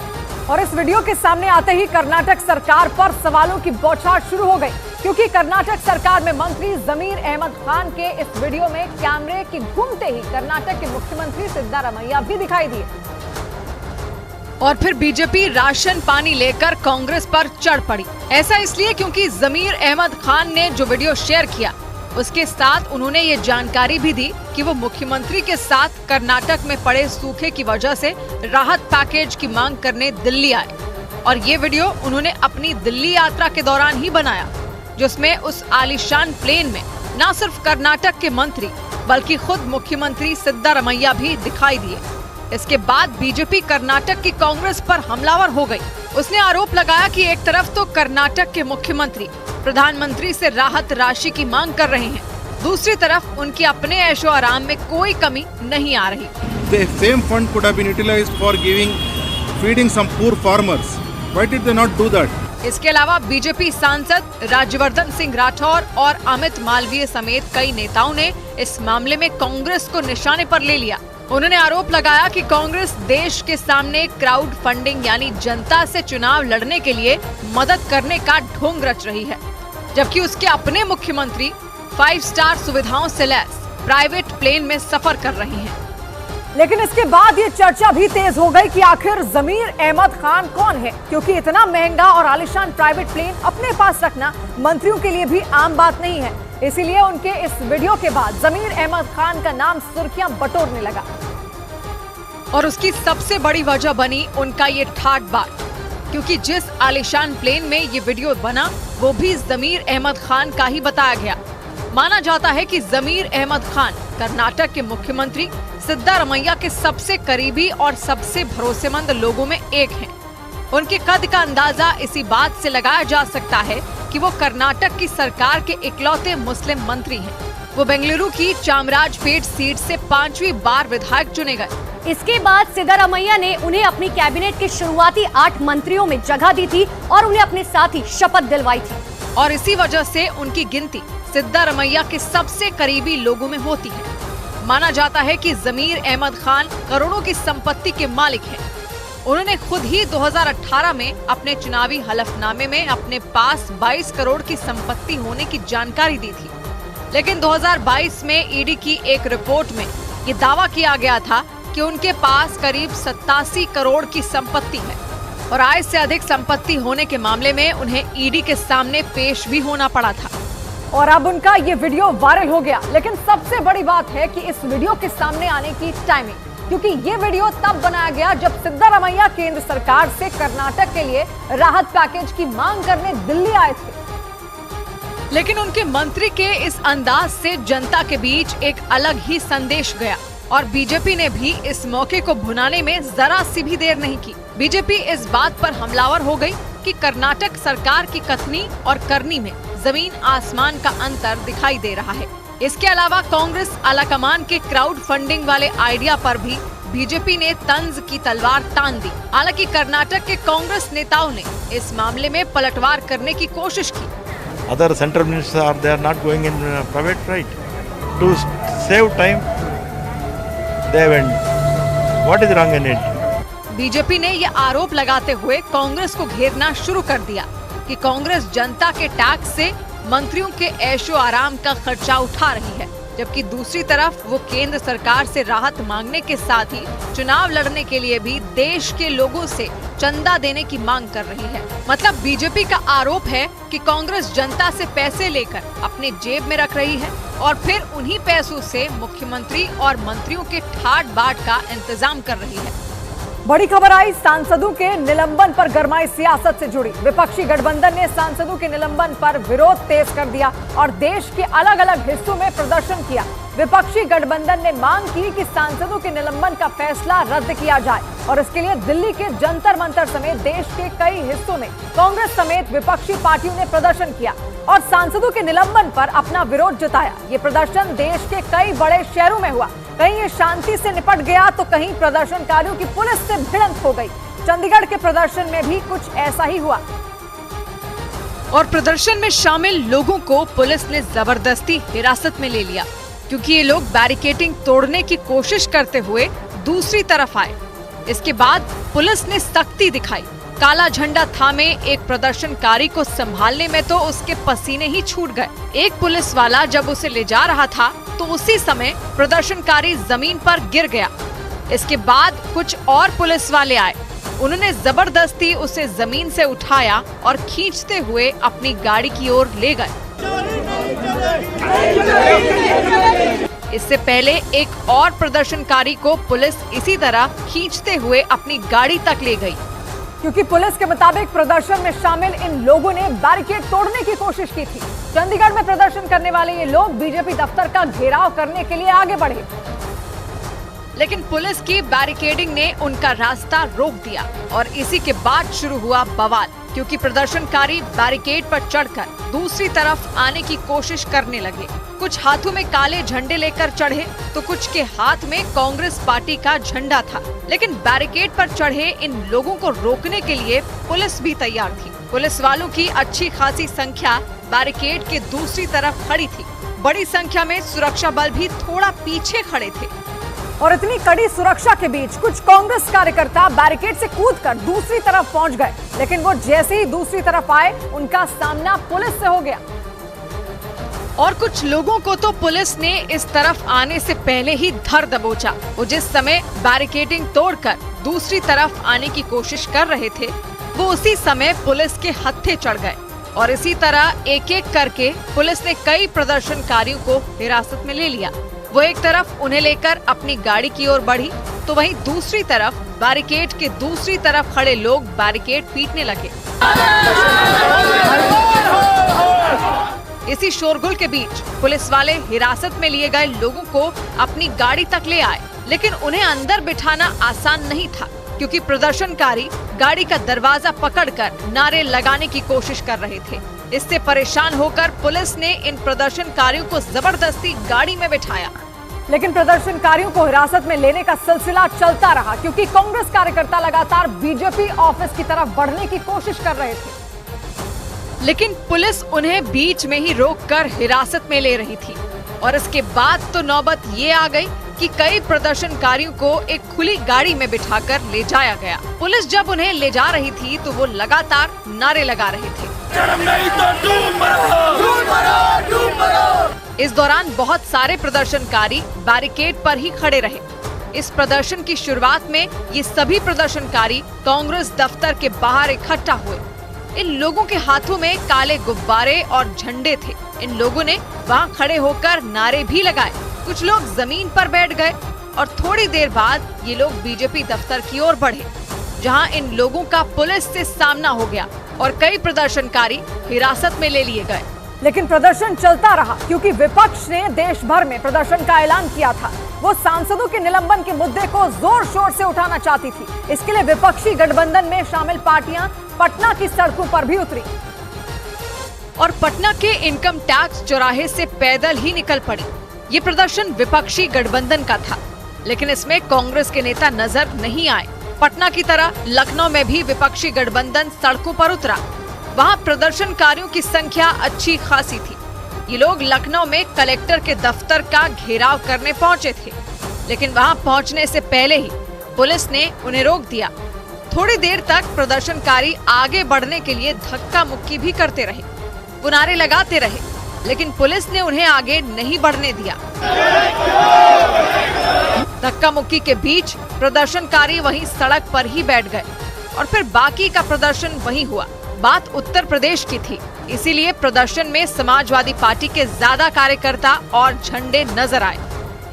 और इस वीडियो के सामने आते ही कर्नाटक सरकार पर सवालों की बौछार शुरू हो गई, क्योंकि कर्नाटक सरकार में मंत्री जमीर अहमद खान के इस वीडियो में कैमरे के घूमते ही कर्नाटक के मुख्यमंत्री सिद्धारमैया भी दिखाई दिए। और फिर बीजेपी राशन पानी लेकर कांग्रेस पर चढ़ पड़ी। ऐसा इसलिए क्योंकि जमीर अहमद खान ने जो वीडियो शेयर किया उसके साथ उन्होंने ये जानकारी भी दी कि वो मुख्यमंत्री के साथ कर्नाटक में पड़े सूखे की वजह से राहत पैकेज की मांग करने दिल्ली आए। और ये वीडियो उन्होंने अपनी दिल्ली यात्रा के दौरान ही बनाया, जिसमें उस आलीशान प्लेन में न सिर्फ कर्नाटक के मंत्री बल्कि खुद मुख्यमंत्री सिद्धारमैया भी दिखाई दिए। इसके बाद बीजेपी कर्नाटक की कांग्रेस पर हमलावर हो गई। उसने आरोप लगाया कि एक तरफ तो कर्नाटक के मुख्यमंत्री प्रधानमंत्री से राहत राशि की मांग कर रहे हैं, दूसरी तरफ उनके अपने ऐशो आराम में कोई कमी नहीं आ रही। The same fund could have been utilized for feeding some poor farmers. Why did they not do that? इसके अलावा बीजेपी सांसद राज्यवर्धन सिंह राठौर और अमित मालवीय समेत कई नेताओं ने इस मामले में कांग्रेस को निशाने पर ले लिया। उन्होंने आरोप लगाया कि कांग्रेस देश के सामने क्राउड फंडिंग यानी जनता से चुनाव लड़ने के लिए मदद करने का ढोंग रच रही है, जबकि उसके अपने मुख्यमंत्री 5 स्टार सुविधाओं से लैस प्राइवेट प्लेन में सफर कर रहे हैं। लेकिन इसके बाद ये चर्चा भी तेज हो गई कि आखिर जमीर अहमद खान कौन है, क्योंकि इतना महंगा और आलीशान प्राइवेट प्लेन अपने पास रखना मंत्रियों के लिए भी आम बात नहीं है। इसीलिए उनके इस वीडियो के बाद जमीर अहमद खान का नाम सुर्खियां बटोरने लगा। और उसकी सबसे बड़ी वजह बनी उनका ये ठाट बाट, क्योंकि जिस आलीशान प्लेन में ये वीडियो बना वो भी जमीर अहमद खान का ही बताया गया। माना जाता है कि जमीर अहमद खान कर्नाटक के मुख्यमंत्री सिद्धारमैया के सबसे करीबी और सबसे भरोसेमंद लोगों में एक हैं। उनके कद का अंदाजा इसी बात से लगाया जा सकता है कि वो कर्नाटक की सरकार के इकलौते मुस्लिम मंत्री हैं। वो बेंगलुरु की चामराजपेट सीट से 5वीं बार विधायक चुने गए। इसके बाद सिद्धारमैया ने उन्हें अपनी कैबिनेट के शुरुआती 8 मंत्रियों में जगह दी थी और उन्हें अपने साथ ही शपथ दिलवाई थी। और इसी वजह से उनकी गिनती सिद्धारमैया के सबसे करीबी लोगों में होती है। माना जाता है कि जमीर अहमद खान करोड़ों की संपत्ति के मालिक हैं। उन्होंने खुद ही 2018 में अपने चुनावी हलफनामे में अपने पास 22 करोड़ की संपत्ति होने की जानकारी दी थी, लेकिन 2022 में ईडी की एक रिपोर्ट में ये दावा किया गया था कि उनके पास करीब 87 करोड़ की संपत्ति है और आय से अधिक संपत्ति होने के मामले में उन्हें ईडी के सामने पेश भी होना पड़ा था। और अब उनका ये वीडियो वायरल हो गया। लेकिन सबसे बड़ी बात है कि इस वीडियो के सामने आने की टाइमिंग, क्योंकि ये वीडियो तब बनाया गया जब सिद्धारमैया केंद्र सरकार से कर्नाटक के लिए राहत पैकेज की मांग करने दिल्ली आए थे। लेकिन उनके मंत्री के इस अंदाज से जनता के बीच एक अलग ही संदेश गया और बीजेपी ने भी इस मौके को भुनाने में जरा सी भी देर नहीं की। बीजेपी इस बात पर हमलावर हो गई कि कर्नाटक सरकार की कथनी और करनी में जमीन आसमान का अंतर दिखाई दे रहा है। इसके अलावा कांग्रेस आलाकमान के क्राउड फंडिंग वाले आइडिया पर भी बीजेपी ने तंज की तलवार तान दी। हालांकि कर्नाटक के कांग्रेस नेताओं ने इस मामले में पलटवार करने की कोशिश की। Other central ministers they are not going in private flight to save time. They went. What is wrong in it? BJP ने ये आरोप लगाते हुए कांग्रेस को घेरना शुरू कर दिया कि कांग्रेस जनता के टैक्स से मंत्रियों के ऐशो आराम का खर्चा उठा रही है, जबकि दूसरी तरफ वो केंद्र सरकार से राहत मांगने के साथ ही चुनाव लड़ने के लिए भी देश के लोगों से चंदा देने की मांग कर रही है। मतलब बीजेपी का आरोप है कि कांग्रेस जनता से पैसे लेकर अपने जेब में रख रही है और फिर उन्हीं पैसों से मुख्यमंत्री और मंत्रियों के ठाट बाट का इंतजाम कर रही है। बड़ी खबर आई सांसदों के निलंबन पर गरमाई सियासत से जुड़ी। विपक्षी गठबंधन ने सांसदों के निलंबन पर विरोध तेज कर दिया और देश के अलग अलग हिस्सों में प्रदर्शन किया। विपक्षी गठबंधन ने मांग की कि सांसदों के निलंबन का फैसला रद्द किया जाए और इसके लिए दिल्ली के जंतर मंतर समेत देश के कई हिस्सों में कांग्रेस समेत विपक्षी पार्टियों ने प्रदर्शन किया और सांसदों के निलंबन पर अपना विरोध जताया। ये प्रदर्शन देश के कई बड़े शहरों में हुआ। कहीं ये शांति से निपट गया तो कहीं प्रदर्शनकारियों की पुलिस से भिड़ंत हो गई। चंडीगढ़ के प्रदर्शन में भी कुछ ऐसा ही हुआ और प्रदर्शन में शामिल लोगों को पुलिस ने जबरदस्ती हिरासत में ले लिया क्योंकि ये लोग बैरिकेडिंग तोड़ने की कोशिश करते हुए दूसरी तरफ आए। इसके बाद पुलिस ने सख्ती दिखाई। काला झंडा थामे एक प्रदर्शनकारी को संभालने में तो उसके पसीने ही छूट गए। एक पुलिस वाला जब उसे ले जा रहा था तो उसी समय प्रदर्शनकारी जमीन पर गिर गया। इसके बाद कुछ और पुलिस वाले आए। उन्होंने जबरदस्ती उसे जमीन से उठाया और खींचते हुए अपनी गाड़ी की ओर ले गए। इससे पहले एक और प्रदर्शनकारी को पुलिस इसी तरह खींचते हुए अपनी गाड़ी तक ले गई। क्योंकि पुलिस के मुताबिक प्रदर्शन में शामिल इन लोगों ने बैरिकेड तोड़ने की कोशिश की थी। चंडीगढ़ में प्रदर्शन करने वाले ये लोग बीजेपी दफ्तर का घेराव करने के लिए आगे बढ़े, लेकिन पुलिस की बैरिकेडिंग ने उनका रास्ता रोक दिया और इसी के बाद शुरू हुआ बवाल। क्योंकि प्रदर्शनकारी बैरिकेड पर चढ़कर दूसरी तरफ आने की कोशिश करने लगे। कुछ हाथों में काले झंडे लेकर चढ़े तो कुछ के हाथ में कांग्रेस पार्टी का झंडा था। लेकिन बैरिकेड पर चढ़े इन लोगों को रोकने के लिए पुलिस भी तैयार थी। पुलिस वालों की अच्छी खासी संख्या बैरिकेड के दूसरी तरफ खड़ी थी। बड़ी संख्या में सुरक्षा बल भी थोड़ा पीछे खड़े थे और इतनी कड़ी सुरक्षा के बीच कुछ कांग्रेस कार्यकर्ता बैरिकेड से कूदकर दूसरी तरफ पहुंच गए। लेकिन वो जैसे ही दूसरी तरफ आए उनका सामना पुलिस से हो गया और कुछ लोगों को तो पुलिस ने इस तरफ आने से पहले ही धर दबोचा। वो जिस समय बैरिकेडिंग तोड़कर दूसरी तरफ आने की कोशिश कर रहे थे वो उसी समय पुलिस के हत्थे चढ़ गए और इसी तरह एक एक करके पुलिस ने कई प्रदर्शनकारियों को हिरासत में ले लिया। वो एक तरफ उन्हें लेकर अपनी गाड़ी की ओर बढ़ी तो वहीं दूसरी तरफ बैरिकेड के दूसरी तरफ खड़े लोग बैरिकेड पीटने लगे। इसी शोरगुल के बीच पुलिस वाले हिरासत में लिए गए लोगों को अपनी गाड़ी तक ले आए, लेकिन उन्हें अंदर बिठाना आसान नहीं था क्योंकि प्रदर्शनकारी गाड़ी का दरवाजा पकड़कर नारे लगाने की कोशिश कर रहे थे। इससे परेशान होकर पुलिस ने इन प्रदर्शनकारियों को जबरदस्ती गाड़ी में बिठाया। लेकिन प्रदर्शनकारियों को हिरासत में लेने का सिलसिला चलता रहा क्योंकि कांग्रेस कार्यकर्ता लगातार बीजेपी ऑफिस की तरफ बढ़ने की कोशिश कर रहे थे। लेकिन पुलिस उन्हें बीच में ही रोककर हिरासत में ले रही थी और इसके बाद तो नौबत ये आ गई कि कई प्रदर्शनकारियों को एक खुली गाड़ी में बिठाकर ले जाया गया। पुलिस जब उन्हें ले जा रही थी तो वो लगातार नारे लगा रहे थे। इस दौरान बहुत सारे प्रदर्शनकारी बैरिकेड पर ही खड़े रहे। इस प्रदर्शन की शुरुआत में ये सभी प्रदर्शनकारी कांग्रेस दफ्तर के बाहर इकट्ठा हुए। इन लोगों के हाथों में काले गुब्बारे और झंडे थे। इन लोगों ने वहां खड़े होकर नारे भी लगाए। कुछ लोग जमीन पर बैठ गए और थोड़ी देर बाद ये लोग बीजेपी दफ्तर की ओर बढ़े, जहां इन लोगों का पुलिस से सामना हो गया और कई प्रदर्शनकारी हिरासत में ले लिए गए। लेकिन प्रदर्शन चलता रहा क्योंकि विपक्ष ने देश भर में प्रदर्शन का ऐलान किया था। वो सांसदों के निलंबन के मुद्दे को जोर शोर से उठाना चाहती थी। इसके लिए विपक्षी गठबंधन में शामिल पार्टियां पटना की सड़कों पर भी उतरी और पटना के इनकम टैक्स चौराहे से पैदल ही निकल पड़ी। ये प्रदर्शन विपक्षी गठबंधन का था, लेकिन इसमें कांग्रेस के नेता नजर नहीं आए। पटना की तरह लखनऊ में भी विपक्षी गठबंधन सड़कों पर उतरा। वहां प्रदर्शनकारियों की संख्या अच्छी खासी थी। ये लोग लखनऊ में कलेक्टर के दफ्तर का घेराव करने पहुंचे थे, लेकिन वहां पहुंचने से पहले ही पुलिस ने उन्हें रोक दिया। थोड़ी देर तक प्रदर्शनकारी आगे बढ़ने के लिए धक्का मुक्की भी करते रहे। वो नारे लगाते रहे, लेकिन पुलिस ने उन्हें आगे नहीं बढ़ने दिया। धक्का मुक्की के बीच प्रदर्शनकारी वहीं सड़क पर ही बैठ गए और फिर बाकी का प्रदर्शन वहीं हुआ। बात उत्तर प्रदेश की थी, इसीलिए प्रदर्शन में समाजवादी पार्टी के ज्यादा कार्यकर्ता और झंडे नजर आए।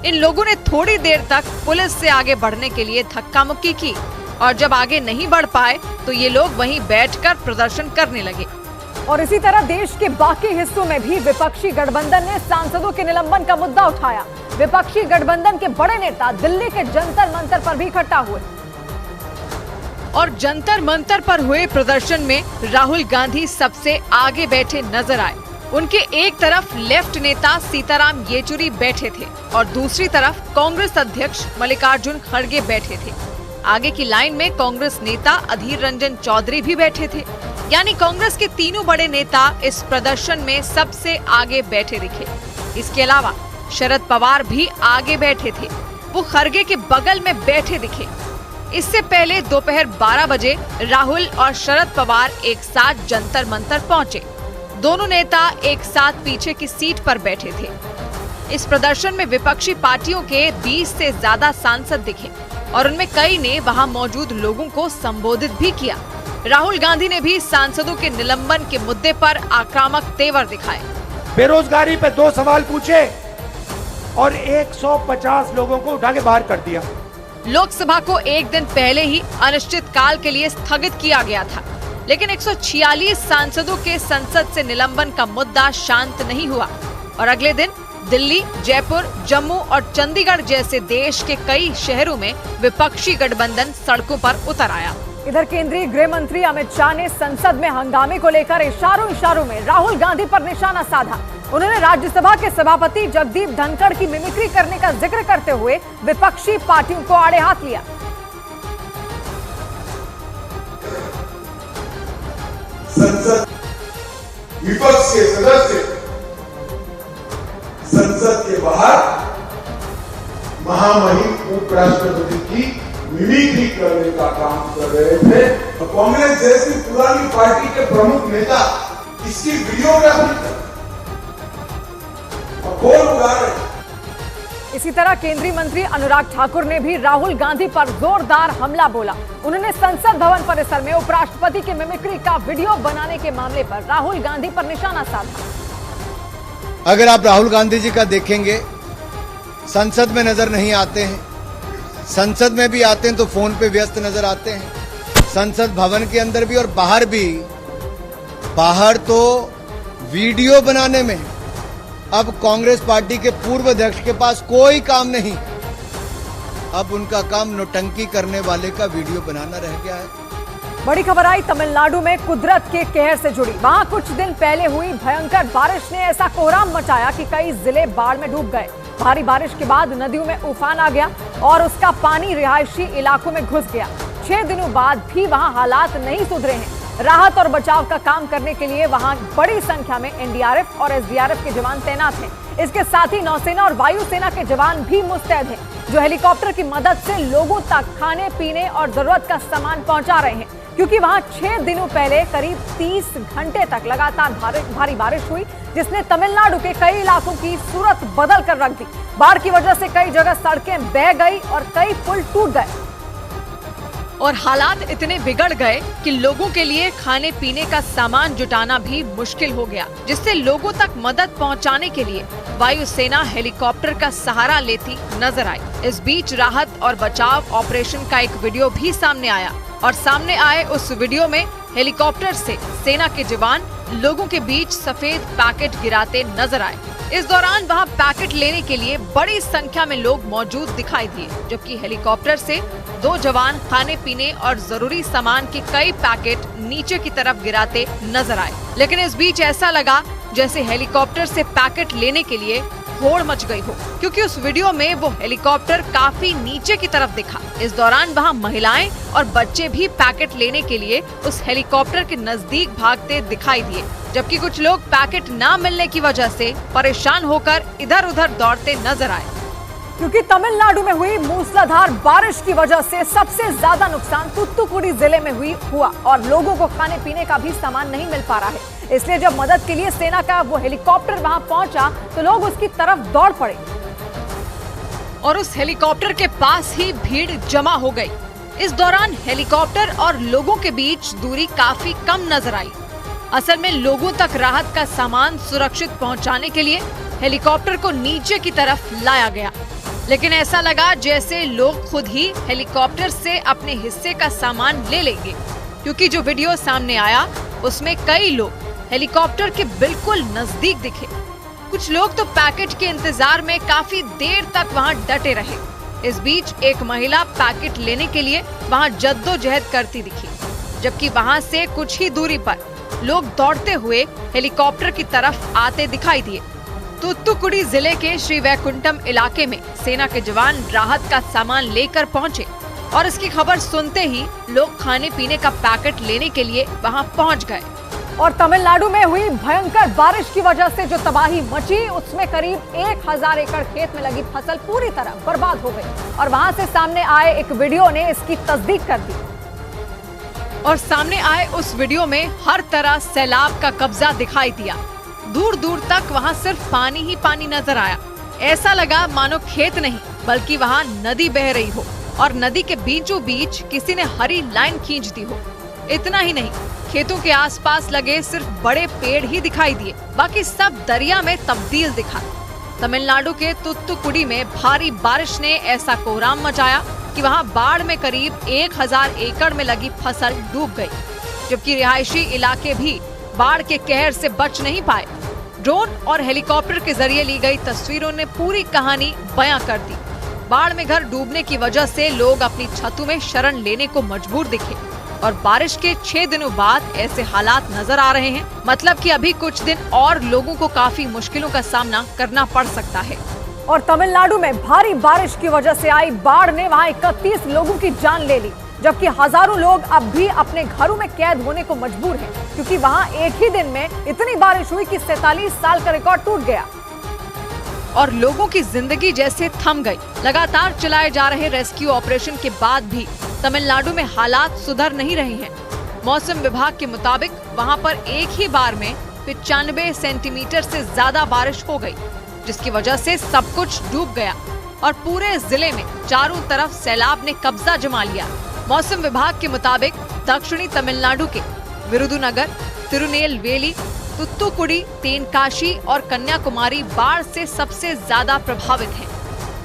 इन लोगों ने थोड़ी देर तक पुलिस से आगे बढ़ने के लिए धक्का मुक्की की, और जब आगे नहीं बढ़ पाए तो ये लोग वहीं बैठकर प्रदर्शन करने लगे। और इसी तरह देश के बाकी हिस्सों में भी विपक्षी गठबंधन ने सांसदों के निलंबन का मुद्दा उठाया। विपक्षी गठबंधन के बड़े नेता दिल्ली के जंतर मंतर पर भी इकट्ठा हुए और जंतर मंतर पर हुए प्रदर्शन में राहुल गांधी सबसे आगे बैठे नजर आए। उनके एक तरफ लेफ्ट नेता सीताराम येचुरी बैठे थे और दूसरी तरफ कांग्रेस अध्यक्ष मल्लिकार्जुन खड़गे बैठे थे। आगे की लाइन में कांग्रेस नेता अधीर रंजन चौधरी भी बैठे थे। यानी कांग्रेस के तीनों बड़े नेता इस प्रदर्शन में सबसे आगे बैठे दिखे। इसके अलावा शरद पवार भी आगे बैठे थे, वो खड़गे के बगल में बैठे दिखे। इससे पहले दोपहर 12 बजे राहुल और शरद पवार एक साथ जंतर मंतर पहुंचे। दोनों नेता एक साथ पीछे की सीट पर बैठे थे। इस प्रदर्शन में विपक्षी पार्टियों के 20 से ज्यादा सांसद दिखे और उनमें कई ने वहां मौजूद लोगों को संबोधित भी किया। राहुल गांधी ने भी सांसदों के निलंबन के मुद्दे पर आक्रामक तेवर दिखाए। बेरोजगारी पे 2 सवाल पूछे और 150 लोगों को उठा के बाहर कर दिया। लोकसभा को एक दिन पहले ही अनिश्चितकाल के लिए स्थगित किया गया था, लेकिन 146 सांसदों के संसद से निलंबन का मुद्दा शांत नहीं हुआ और अगले दिन दिल्ली, जयपुर, जम्मू और चंडीगढ़ जैसे देश के कई शहरों में विपक्षी गठबंधन सड़कों पर उतर आया। इधर केंद्रीय गृह मंत्री अमित शाह ने संसद में हंगामे को लेकर इशारों में राहुल गांधी पर निशाना साधा। उन्होंने राज्यसभा के सभापति जगदीप धनखड़ की मिमिक्री करने का जिक्र करते हुए विपक्षी पार्टियों को आड़े हाथ लिया। संसद विपक्ष के सदस्य संसद के बाहर महामहिम उपराष्ट्रपति की मिमिक्री करने का काम कर रहे थे। तो कांग्रेस जैसी पुरानी पार्टी के प्रमुख नेता इसकी वीडियोग्राफी और उड़ा रहे। इसी तरह केंद्रीय मंत्री अनुराग ठाकुर ने भी राहुल गांधी पर जोरदार हमला बोला। उन्होंने संसद भवन परिसर में उपराष्ट्रपति की मिमिक्री का वीडियो बनाने के मामले पर राहुल गांधी पर निशाना साधा। अगर आप राहुल गांधी जी का देखेंगे, संसद में नजर नहीं आते हैं, संसद में भी आते हैं तो फोन पे व्यस्त नजर आते हैं। संसद भवन के अंदर भी और बाहर भी, बाहर तो वीडियो बनाने में अब कांग्रेस पार्टी के पूर्व अध्यक्ष के पास कोई काम नहीं। अब उनका काम नौटंकी करने वाले का वीडियो बनाना रह गया है। बड़ी खबर आई तमिलनाडु में कुदरत के कहर से जुड़ी। वहां कुछ दिन पहले हुई भयंकर बारिश ने ऐसा कोहराम मचाया कि कई जिले बाढ़ में डूब गए। भारी बारिश के बाद नदियों में उफान आ गया और उसका पानी रिहायशी इलाकों में घुस गया। 6 दिनों बाद भी वहां हालात नहीं सुधरे हैं। राहत और बचाव का काम करने के लिए वहां बड़ी संख्या में एनडीआरएफ और एसडीआरएफ के जवान तैनात हैं। इसके साथ ही नौसेना और वायुसेना के जवान भी मुस्तैद हैं, जो हेलीकॉप्टर की मदद से लोगों तक खाने पीने और जरूरत का सामान पहुंचा रहे हैं, क्योंकि वहां 6 दिनों पहले करीब 30 घंटे तक लगातार भारी बारिश हुई, जिसने तमिलनाडु के कई इलाकों की सूरत बदल कर रख दी। बाढ़ की वजह से कई जगह सड़कें बह गई और कई पुल टूट गए और हालात इतने बिगड़ गए कि लोगों के लिए खाने पीने का सामान जुटाना भी मुश्किल हो गया, जिससे लोगों तक मदद पहुंचाने के लिए वायुसेना हेलीकॉप्टर का सहारा लेती नजर आई। इस बीच राहत और बचाव ऑपरेशन का एक वीडियो भी सामने आया और सामने आए उस वीडियो में हेलीकॉप्टर से सेना के जवान लोगों के बीच सफेद पैकेट गिराते नजर आए। इस दौरान वहां पैकेट लेने के लिए बड़ी संख्या में लोग मौजूद दिखाई दिए, जबकि हेलीकॉप्टर से 2 जवान खाने पीने और जरूरी सामान के कई पैकेट नीचे की तरफ गिराते नजर आए। लेकिन इस बीच ऐसा लगा जैसे हेलीकॉप्टर से पैकेट लेने के लिए होड़ मच गई हो, क्योंकि उस वीडियो में वो हेलीकॉप्टर काफी नीचे की तरफ दिखा। इस दौरान वहां महिलाएं और बच्चे भी पैकेट लेने के लिए उस हेलीकॉप्टर के नजदीक भागते दिखाई दिए, जबकि कुछ लोग पैकेट न मिलने की वजह से परेशान होकर इधर उधर दौड़ते नजर आए। क्योंकि तमिलनाडु में हुई मूसलाधार बारिश की वजह से सबसे ज्यादा नुकसान तुत्तुकुड़ी जिले में हुआ और लोगों को खाने पीने का भी सामान नहीं मिल पा रहा है। इसलिए जब मदद के लिए सेना का वो हेलीकॉप्टर वहां पहुंचा तो लोग उसकी तरफ दौड़ पड़े और उस हेलीकॉप्टर के पास ही भीड़ जमा हो गई। इस दौरान हेलीकॉप्टर और लोगों के बीच दूरी काफी कम नजर आई। असल में लोगों तक राहत का सामान सुरक्षित पहुंचाने के लिए हेलीकॉप्टर को नीचे की तरफ लाया गया। लेकिन ऐसा लगा जैसे लोग खुद ही हेलीकॉप्टर से अपने हिस्से का सामान ले लेंगे, क्योंकि जो वीडियो सामने आया उसमें कई लोग हेलीकॉप्टर के बिल्कुल नजदीक दिखे। कुछ लोग तो पैकेट के इंतजार में काफी देर तक वहां डटे रहे। इस बीच एक महिला पैकेट लेने के लिए वहां जद्दोजहद करती दिखी, जबकि वहां से कुछ ही दूरी पर लोग दौड़ते हुए हेलीकॉप्टर की तरफ आते दिखाई दिए। तूतुकुड़ी जिले के श्री वैकुंठम इलाके में सेना के जवान राहत का सामान लेकर पहुंचे और इसकी खबर सुनते ही लोग खाने पीने का पैकेट लेने के लिए वहां पहुंच गए। और तमिलनाडु में हुई भयंकर बारिश की वजह से जो तबाही मची, उसमें करीब 1000 एकड़ खेत में लगी फसल पूरी तरह बर्बाद हो गई और वहां से सामने आए एक वीडियो ने इसकी तस्दीक कर दी। और सामने आए उस वीडियो में हर तरह सैलाब का कब्जा दिखाई दिया। दूर दूर तक वहां सिर्फ पानी ही पानी नजर आया। ऐसा लगा मानो खेत नहीं बल्कि वहां नदी बह रही हो और नदी के बीचों बीच किसी ने हरी लाइन खींच दी हो। इतना ही नहीं, खेतों के आसपास लगे सिर्फ बड़े पेड़ ही दिखाई दिए, बाकी सब दरिया में तब्दील दिखा। तमिलनाडु के तूतुकुड़ी में भारी बारिश ने ऐसा कोहराम मचाया कि वहां बाढ़ में करीब 1000 एकड़ में लगी फसल डूब गई, जबकि रिहायशी इलाके भी बाढ़ के कहर से बच नहीं पाए। ड्रोन और हेलीकॉप्टर के जरिए ली गई तस्वीरों ने पूरी कहानी बयां कर दी। बाढ़ में घर डूबने की वजह से लोग अपनी छतों में शरण लेने को मजबूर दिखे और बारिश के 6 दिनों बाद ऐसे हालात नजर आ रहे हैं। मतलब कि अभी कुछ दिन और लोगों को काफी मुश्किलों का सामना करना पड़ सकता है। और तमिलनाडु में भारी बारिश की वजह से आई बाढ़ ने वहां 31 लोगों की जान ले ली, जबकि हजारों लोग अब भी अपने घरों में कैद होने को मजबूर हैं, क्योंकि वहां एक ही दिन में इतनी बारिश हुई कि 47 साल का रिकॉर्ड टूट गया और लोगों की जिंदगी जैसे थम गई। लगातार चलाए जा रहे रेस्क्यू ऑपरेशन के बाद भी तमिलनाडु में हालात सुधर नहीं रहे हैं। मौसम विभाग के मुताबिक वहां पर एक ही बार में 95 सेंटीमीटर से ज्यादा बारिश हो गई, जिसकी वजह से सब कुछ डूब गया और पूरे जिले में चारों तरफ सैलाब ने कब्जा जमा लिया। मौसम विभाग के मुताबिक दक्षिणी तमिलनाडु के विरुधुनगर, तिरुनेलवेली, तूतुकुड़ी, तेनकाशी और कन्याकुमारी बाढ़ से सबसे ज्यादा प्रभावित हैं।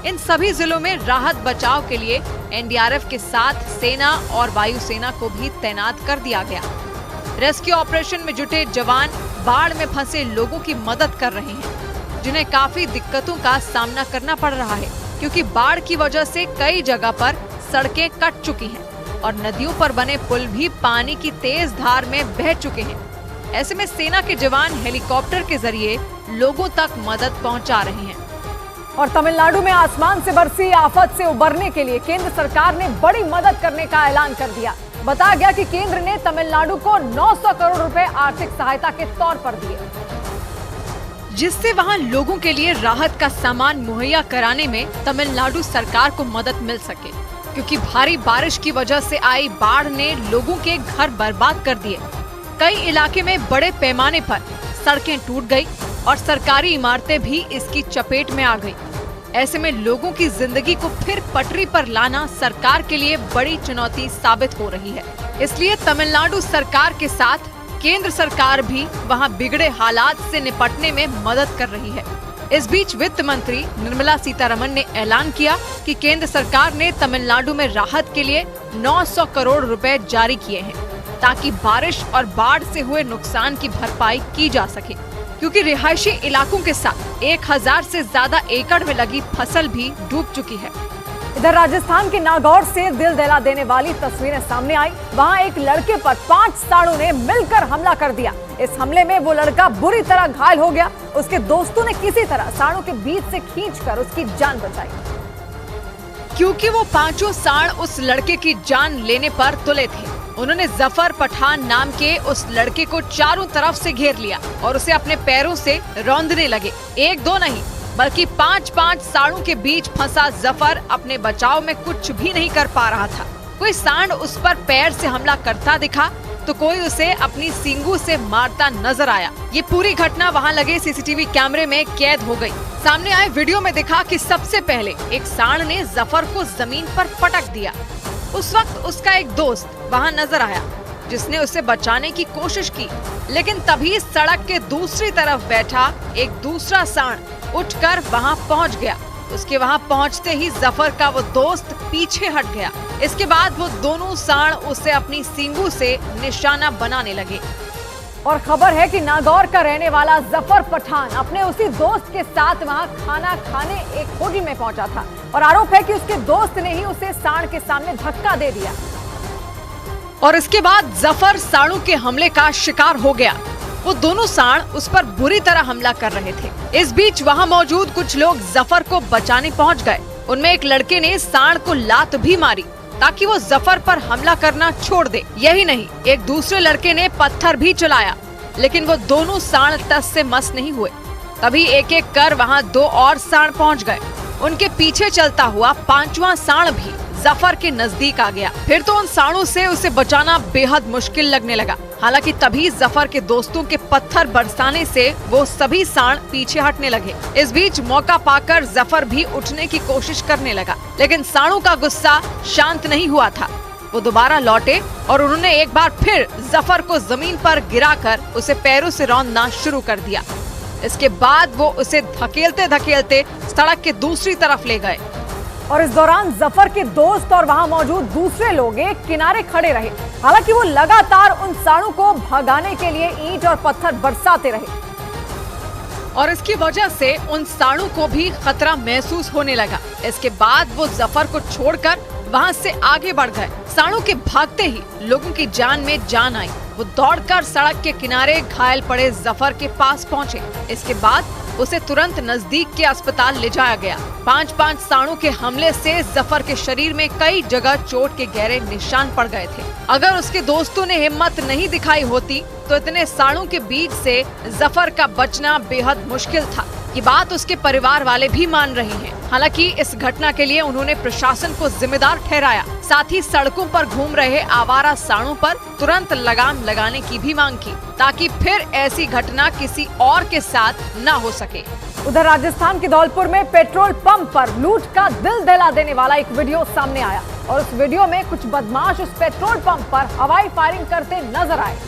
इन सभी जिलों में राहत बचाव के लिए एनडीआरएफ के साथ सेना और वायुसेना को भी तैनात कर दिया गया। रेस्क्यू ऑपरेशन में जुटे जवान बाढ़ में फंसे लोगों की मदद कर रहे हैं, जिन्हें काफी दिक्कतों का सामना करना पड़ रहा है, क्योंकि बाढ़ की वजह से कई जगह पर सड़कें कट चुकी हैं और नदियों पर बने पुल भी पानी की तेज धार में बह चुके हैं। ऐसे में सेना के जवान हेलीकॉप्टर के जरिए लोगों तक मदद पहुंचा रहे हैं। और तमिलनाडु में आसमान से बरसी आफत से उबरने के लिए केंद्र सरकार ने बड़ी मदद करने का ऐलान कर दिया। बताया गया कि केंद्र ने तमिलनाडु को 900 करोड़ रुपए आर्थिक सहायता के तौर पर दिए, जिससे वहां लोगों के लिए राहत का सामान मुहैया कराने में तमिलनाडु सरकार को मदद मिल सके, क्योंकि भारी बारिश की वजह से आई बाढ़ ने लोगों के घर बर्बाद कर दिए। कई इलाके में बड़े पैमाने पर सड़कें टूट गई और सरकारी इमारतें भी इसकी चपेट में आ गई। ऐसे में लोगों की जिंदगी को फिर पटरी पर लाना सरकार के लिए बड़ी चुनौती साबित हो रही है। इसलिए तमिलनाडु सरकार के साथ केंद्र सरकार भी वहां बिगड़े हालात से निपटने में मदद कर रही है। इस बीच वित्त मंत्री निर्मला सीतारमण ने ऐलान किया कि केंद्र सरकार ने तमिलनाडु में राहत के लिए 900 करोड़ रुपए जारी किए हैं, ताकि बारिश और बाढ़ से हुए नुकसान की भरपाई की जा सके, क्योंकि रिहायशी इलाकों के साथ 1000 से ज्यादा एकड़ में लगी फसल भी डूब चुकी है। इधर राजस्थान के नागौर से दिल दहला देने वाली तस्वीरें सामने आई। वहां एक लड़के पर 5 सांडों ने मिलकर हमला कर दिया। इस हमले में वो लड़का बुरी तरह घायल हो गया। उसके दोस्तों ने किसी तरह सांडों के बीच से खींचकर उसकी जान बचाई, क्योंकि वो 5 सांड उस लड़के की जान लेने पर तुले थे। उन्होंने जफर पठान नाम के उस लड़के को चारों तरफ से घेर लिया और उसे अपने पैरों से रौंदने लगे। 1-2 नहीं बल्कि 5-5 सांडों के बीच फंसा जफर अपने बचाव में कुछ भी नहीं कर पा रहा था। कोई सांड उस पर पैर से हमला करता दिखा तो कोई उसे अपनी सींगों से मारता नजर आया। ये पूरी घटना वहां लगे सीसीटीवी कैमरे में कैद हो गई। सामने आए वीडियो में दिखा कि सबसे पहले एक सांड ने जफर को जमीन पर पटक दिया। उस वक्त उसका एक दोस्त वहां नजर आया, जिसने उसे बचाने की कोशिश की, लेकिन तभी सड़क के दूसरी तरफ बैठा एक दूसरा सांड उठकर वहां पहुंच गया उसके वहां पहुंचते ही जफर का वो दोस्त पीछे हट गया। इसके बाद वो दोनों सांड उसे अपनी सींगों से निशाना बनाने लगे। और खबर है कि नागौर का रहने वाला जफर पठान अपने उसी दोस्त के साथ वहां खाना खाने एक होटल में पहुंचा था और आरोप है कि उसके दोस्त ने ही उसे सांड के सामने धक्का दे दिया और इसके बाद जफर सांडों के हमले का शिकार हो गया। वो दोनों सांड उस पर बुरी तरह हमला कर रहे थे। इस बीच वहां मौजूद कुछ लोग जफर को बचाने पहुंच गए। उनमें एक लड़के ने सांड को लात भी मारी ताकि वो जफर पर हमला करना छोड़ दे। यही नहीं, एक दूसरे लड़के ने पत्थर भी चलाया, लेकिन वो दोनों सांड टस से मस नहीं हुए। तभी एक एक कर वहां 2 और सांड पहुंच गए। उनके पीछे चलता हुआ 5वां सांड भी जफर के नजदीक आ गया। फिर तो उन सांडों से उसे बचाना बेहद मुश्किल लगने लगा। हालांकि तभी जफर के दोस्तों के पत्थर बरसाने से वो सभी सांड पीछे हटने लगे। इस बीच मौका पाकर जफर भी उठने की कोशिश करने लगा, लेकिन सांडों का गुस्सा शांत नहीं हुआ था। वो दोबारा लौटे और उन्होंने एक बार फिर जफर को जमीन पर गिराकर उसे पैरों से रौंदना शुरू कर दिया। इसके बाद वो उसे धकेलते धकेलते सड़क के दूसरी तरफ ले गए और इस दौरान जफर के दोस्त और वहां मौजूद दूसरे लोग एक किनारे खड़े रहे। हालांकि वो लगातार उन सांडों को भगाने के लिए ईंट और पत्थर बरसाते रहे और इसकी वजह से उन सांडों को भी खतरा महसूस होने लगा। इसके बाद वो जफर को छोड़कर वहां से आगे बढ़ गए। सांडों के भागते ही लोगों की जान में जान आई। वो दौड़कर सड़क के किनारे घायल पड़े जफर के पास पहुंचे। इसके बाद उसे तुरंत नजदीक के अस्पताल ले जाया गया। 5 सांडों के हमले से जफर के शरीर में कई जगह चोट के गहरे निशान पड़ गए थे। अगर उसके दोस्तों ने हिम्मत नहीं दिखाई होती तो इतने सांडों के बीच से जफर का बचना बेहद मुश्किल था। ये बात उसके परिवार वाले भी मान रहे हैं। हालांकि इस घटना के लिए उन्होंने प्रशासन को जिम्मेदार ठहराया। साथ ही सड़कों पर घूम रहे आवारा सांडों पर तुरंत लगाम लगाने की भी मांग की, ताकि फिर ऐसी घटना किसी और के साथ न हो सके। उधर राजस्थान के धौलपुर में पेट्रोल पंप पर लूट का दिल दहला देने वाला एक वीडियो सामने आया और उस वीडियो में कुछ बदमाश उस पेट्रोल पंप पर हवाई फायरिंग करते नजर आए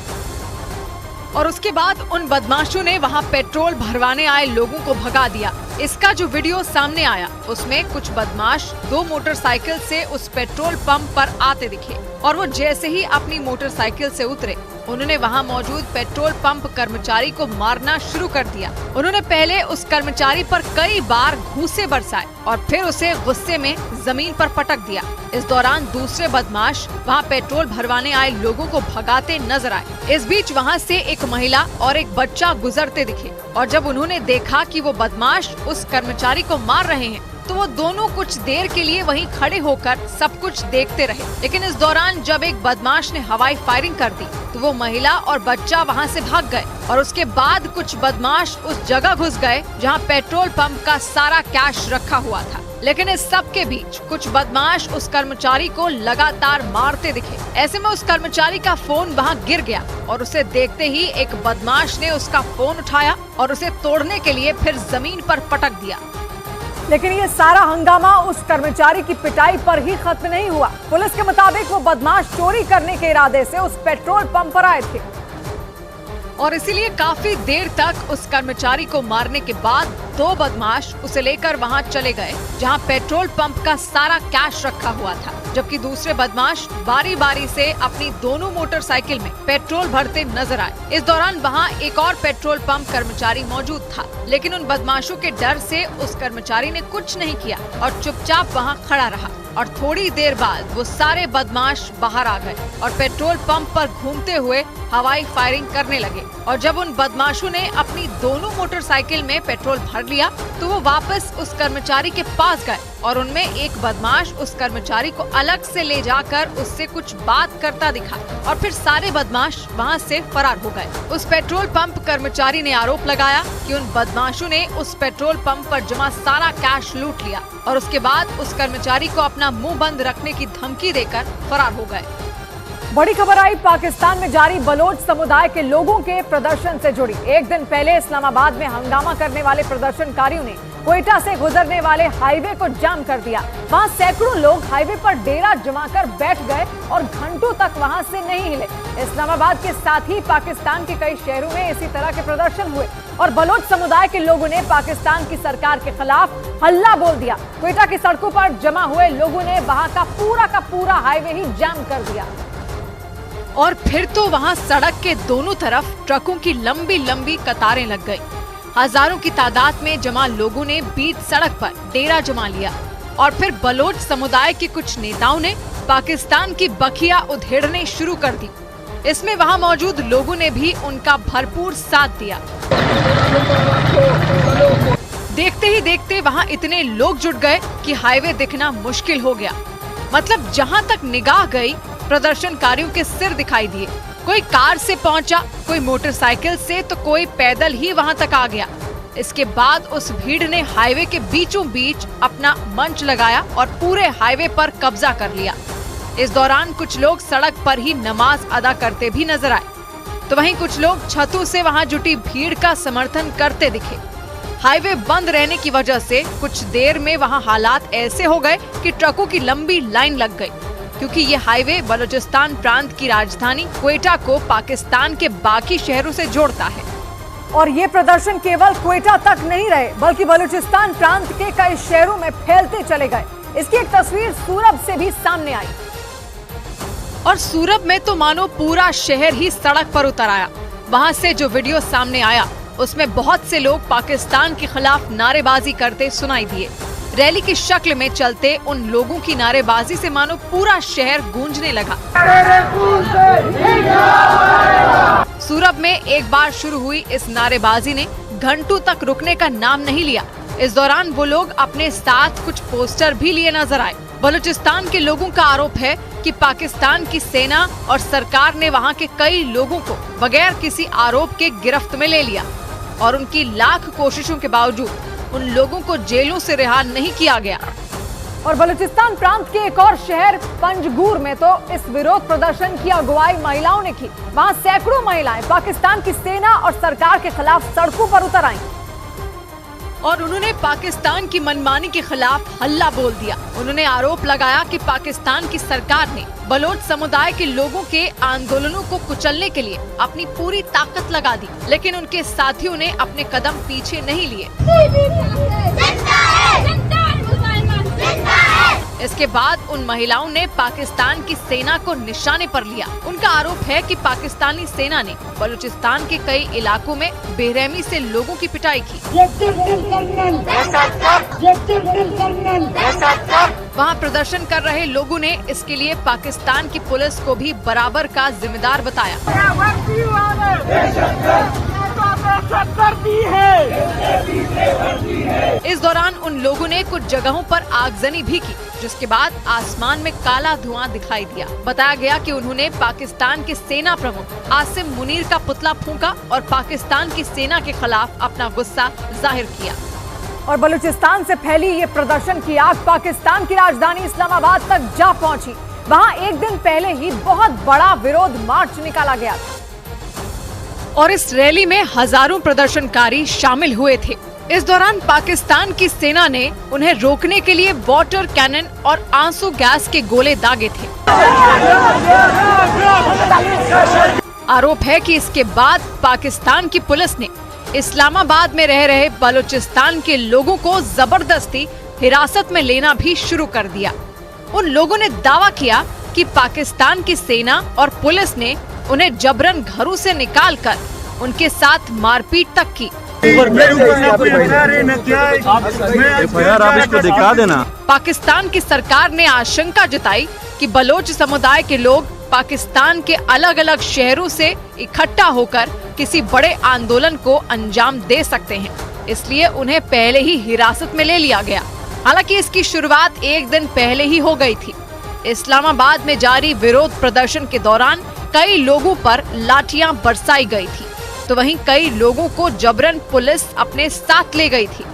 और उसके बाद उन बदमाशों ने वहां पेट्रोल भरवाने आए लोगों को भगा दिया। इसका जो वीडियो सामने आया उसमें कुछ बदमाश 2 मोटरसाइकिल से उस पेट्रोल पंप पर आते दिखे और वो जैसे ही अपनी मोटरसाइकिल से उतरे उन्होंने वहां मौजूद पेट्रोल पंप कर्मचारी को मारना शुरू कर दिया। उन्होंने पहले उस कर्मचारी पर कई बार घूंसे बरसाए और फिर उसे गुस्से में जमीन पर पटक दिया। इस दौरान दूसरे बदमाश वहां पेट्रोल भरवाने आए लोगों को भगाते नजर आए। इस बीच वहां से एक महिला और एक बच्चा गुजरते दिखे और जब उन्होंने देखा कि वो बदमाश उस कर्मचारी को मार रहे हैं तो वो दोनों कुछ देर के लिए वहीं खड़े होकर सब कुछ देखते रहे। लेकिन इस दौरान जब एक बदमाश ने हवाई फायरिंग कर दी तो वो महिला और बच्चा वहां से भाग गए और उसके बाद कुछ बदमाश उस जगह घुस गए जहां पेट्रोल पंप का सारा कैश रखा हुआ था। लेकिन इस सब के बीच कुछ बदमाश उस कर्मचारी को लगातार मारते दिखे। ऐसे में उस कर्मचारी का फोन वहां गिर गया और उसे देखते ही एक बदमाश ने उसका फोन उठाया और उसे तोड़ने के लिए फिर जमीन पर पटक दिया। लेकिन ये सारा हंगामा उस कर्मचारी की पिटाई पर ही खत्म नहीं हुआ। पुलिस के मुताबिक वो बदमाश चोरी करने के इरादे से उस पेट्रोल पंप पर आए थे और इसीलिए काफी देर तक उस कर्मचारी को मारने के बाद 2 बदमाश उसे लेकर वहां चले गए जहां पेट्रोल पंप का सारा कैश रखा हुआ था, जबकि दूसरे बदमाश बारी बारी से अपनी दोनों मोटरसाइकिल में पेट्रोल भरते नजर आए। इस दौरान वहां एक और पेट्रोल पंप कर्मचारी मौजूद था, लेकिन उन बदमाशों के डर से उस कर्मचारी ने कुछ नहीं किया और चुपचाप वहां खड़ा रहा और थोड़ी देर बाद वो सारे बदमाश बाहर आ गए और पेट्रोल पंप पर घूमते हुए हवाई फायरिंग करने लगे। और जब उन बदमाशों ने अपनी दोनों मोटरसाइकिल में पेट्रोल भर लिया तो वो वापस उस कर्मचारी के पास गए और उनमें एक बदमाश उस कर्मचारी को अलग से ले जाकर उससे कुछ बात करता दिखा और फिर सारे बदमाश वहां से फरार हो गए। उस पेट्रोल पंप कर्मचारी ने आरोप लगाया कि उन बदमाशों ने उस पेट्रोल पंप पर जमा सारा कैश लूट लिया और उसके बाद उस कर्मचारी को अपना मुंह बंद रखने की धमकी देकर फरार हो गए। बड़ी खबर आई पाकिस्तान में जारी बलोच समुदाय के लोगों के प्रदर्शन से जुड़ी। एक दिन पहले इस्लामाबाद में हंगामा करने वाले प्रदर्शनकारियों ने क्वेटा से गुजरने वाले हाईवे को जाम कर दिया। वहां सैकड़ों लोग हाईवे पर डेरा जमाकर बैठ गए और घंटों तक वहां से नहीं हिले। इस्लामाबाद के साथ ही पाकिस्तान के कई शहरों में इसी तरह के प्रदर्शन हुए। और बलोच समुदाय के लोगों ने पाकिस्तान की सरकार के खिलाफ हल्ला बोल दिया। क्वेटा की सड़कों पर जमा हुए लोगों ने वहां का पूरा हाईवे ही जाम कर दिया। और फिर तो वहां सड़क के दोनों तरफ ट्रकों की लंबी लंबी कतारें लग गई। हजारों की तादाद में जमा लोगों ने बीच सड़क पर डेरा जमा लिया और फिर बलोच समुदाय के कुछ नेताओं ने पाकिस्तान की बखिया उधेड़ने शुरू कर दी। इसमें वहां मौजूद लोगों ने भी उनका भरपूर साथ दिया। देखते ही देखते वहां इतने लोग जुट गए कि हाईवे दिखना मुश्किल हो गया। मतलब जहां तक निगाह गई प्रदर्शनकारियों के सिर दिखाई दिए। कोई कार से पहुंचा, कोई मोटरसाइकिल से, तो कोई पैदल ही वहां तक आ गया। इसके बाद उस भीड़ ने हाईवे के बीचों बीच अपना मंच लगाया और पूरे हाईवे पर कब्जा कर लिया। इस दौरान कुछ लोग सड़क पर ही नमाज अदा करते भी नजर आए, तो वहीं कुछ लोग छतों से वहां जुटी भीड़ का समर्थन करते दिखे। हाईवे बंद रहने की वजह से कुछ देर में वहां हालात ऐसे हो गए कि ट्रकों की लंबी लाइन लग गई, क्योंकि ये हाईवे बलूचिस्तान प्रांत की राजधानी क्वेटा को पाकिस्तान के बाकी शहरों से जोड़ता है। और ये प्रदर्शन केवल क्वेटा तक नहीं रहे, बल्कि बलूचिस्तान प्रांत के कई शहरों में फैलते चले गए। इसकी एक तस्वीर सूरब से भी सामने आई। और सूरब में तो मानो पूरा शहर ही सड़क पर उतर आया। वहां से जो वीडियो सामने आया उसमें बहुत से लोग पाकिस्तान के खिलाफ नारेबाजी करते सुनाई दिए। रैली की शक्ल में चलते उन लोगों की नारेबाजी से मानो पूरा शहर गूंजने लगा। सूरब में एक बार शुरू हुई इस नारेबाजी ने घंटों तक रुकने का नाम नहीं लिया। इस दौरान वो लोग अपने साथ कुछ पोस्टर भी लिए नजर आए। बलूचिस्तान के लोगों का आरोप है कि पाकिस्तान की सेना और सरकार ने वहां के कई लोगों को बगैर किसी आरोप के गिरफ्त में ले लिया और उनकी लाख कोशिशों के बावजूद उन लोगों को जेलों से रिहा नहीं किया गया। और बलूचिस्तान प्रांत के एक और शहर पंजगुर में तो इस विरोध प्रदर्शन की अगुवाई महिलाओं ने की। वहां सैकड़ों महिलाएं पाकिस्तान की सेना और सरकार के खिलाफ सड़कों पर उतर आईं और उन्होंने पाकिस्तान की मनमानी के खिलाफ हल्ला बोल दिया। उन्होंने आरोप लगाया कि पाकिस्तान की सरकार ने बलोच समुदाय के लोगों के आंदोलनों को कुचलने के लिए अपनी पूरी ताकत लगा दी, लेकिन उनके साथियों ने अपने कदम पीछे नहीं लिए। इसके बाद उन महिलाओं ने पाकिस्तान की सेना को निशाने पर लिया। उनका आरोप है कि पाकिस्तानी सेना ने बलूचिस्तान के कई इलाकों में बेरहमी से लोगों की पिटाई की। वहां प्रदर्शन कर रहे लोगों ने इसके लिए पाकिस्तान की पुलिस को भी बराबर का जिम्मेदार बताया। इस दौरान उन लोगों ने कुछ जगहों पर आगजनी भी की, जिसके बाद आसमान में काला धुआं दिखाई दिया। बताया गया कि उन्होंने पाकिस्तान के सेना प्रमुख आसिम मुनीर का पुतला फूंका और पाकिस्तान की सेना के खिलाफ अपना गुस्सा जाहिर किया। और बलूचिस्तान से फैली ये प्रदर्शन की आग पाकिस्तान की राजधानी इस्लामाबाद तक जा पहुंची। वहां एक दिन पहले ही बहुत बड़ा विरोध मार्च निकाला गया था और इस रैली में हजारों प्रदर्शनकारी शामिल हुए थे। इस दौरान पाकिस्तान की सेना ने उन्हें रोकने के लिए वाटर कैनन और आंसू गैस के गोले दागे थे। आरोप है कि इसके बाद पाकिस्तान की पुलिस ने इस्लामाबाद में रह रहे बलूचिस्तान के लोगों को जबरदस्ती हिरासत में लेना भी शुरू कर दिया। उन लोगों ने दावा किया कि पाकिस्तान की सेना और पुलिस ने उन्हें जबरन घरों से निकालकर उनके साथ मारपीट तक की। आप इसको दिखा देना। पाकिस्तान की सरकार ने आशंका जताई कि बलोच समुदाय के लोग पाकिस्तान के अलग अलग शहरों से इकट्ठा होकर किसी बड़े आंदोलन को अंजाम दे सकते हैं, इसलिए उन्हें पहले ही हिरासत में ले लिया गया। हालांकि इसकी शुरुआत एक दिन पहले ही हो गई थी। इस्लामाबाद में जारी विरोध प्रदर्शन के दौरान कई लोगों पर लाठियां बरसाई गई थी, तो वहीं कई लोगों को जबरन पुलिस अपने साथ ले गई थी।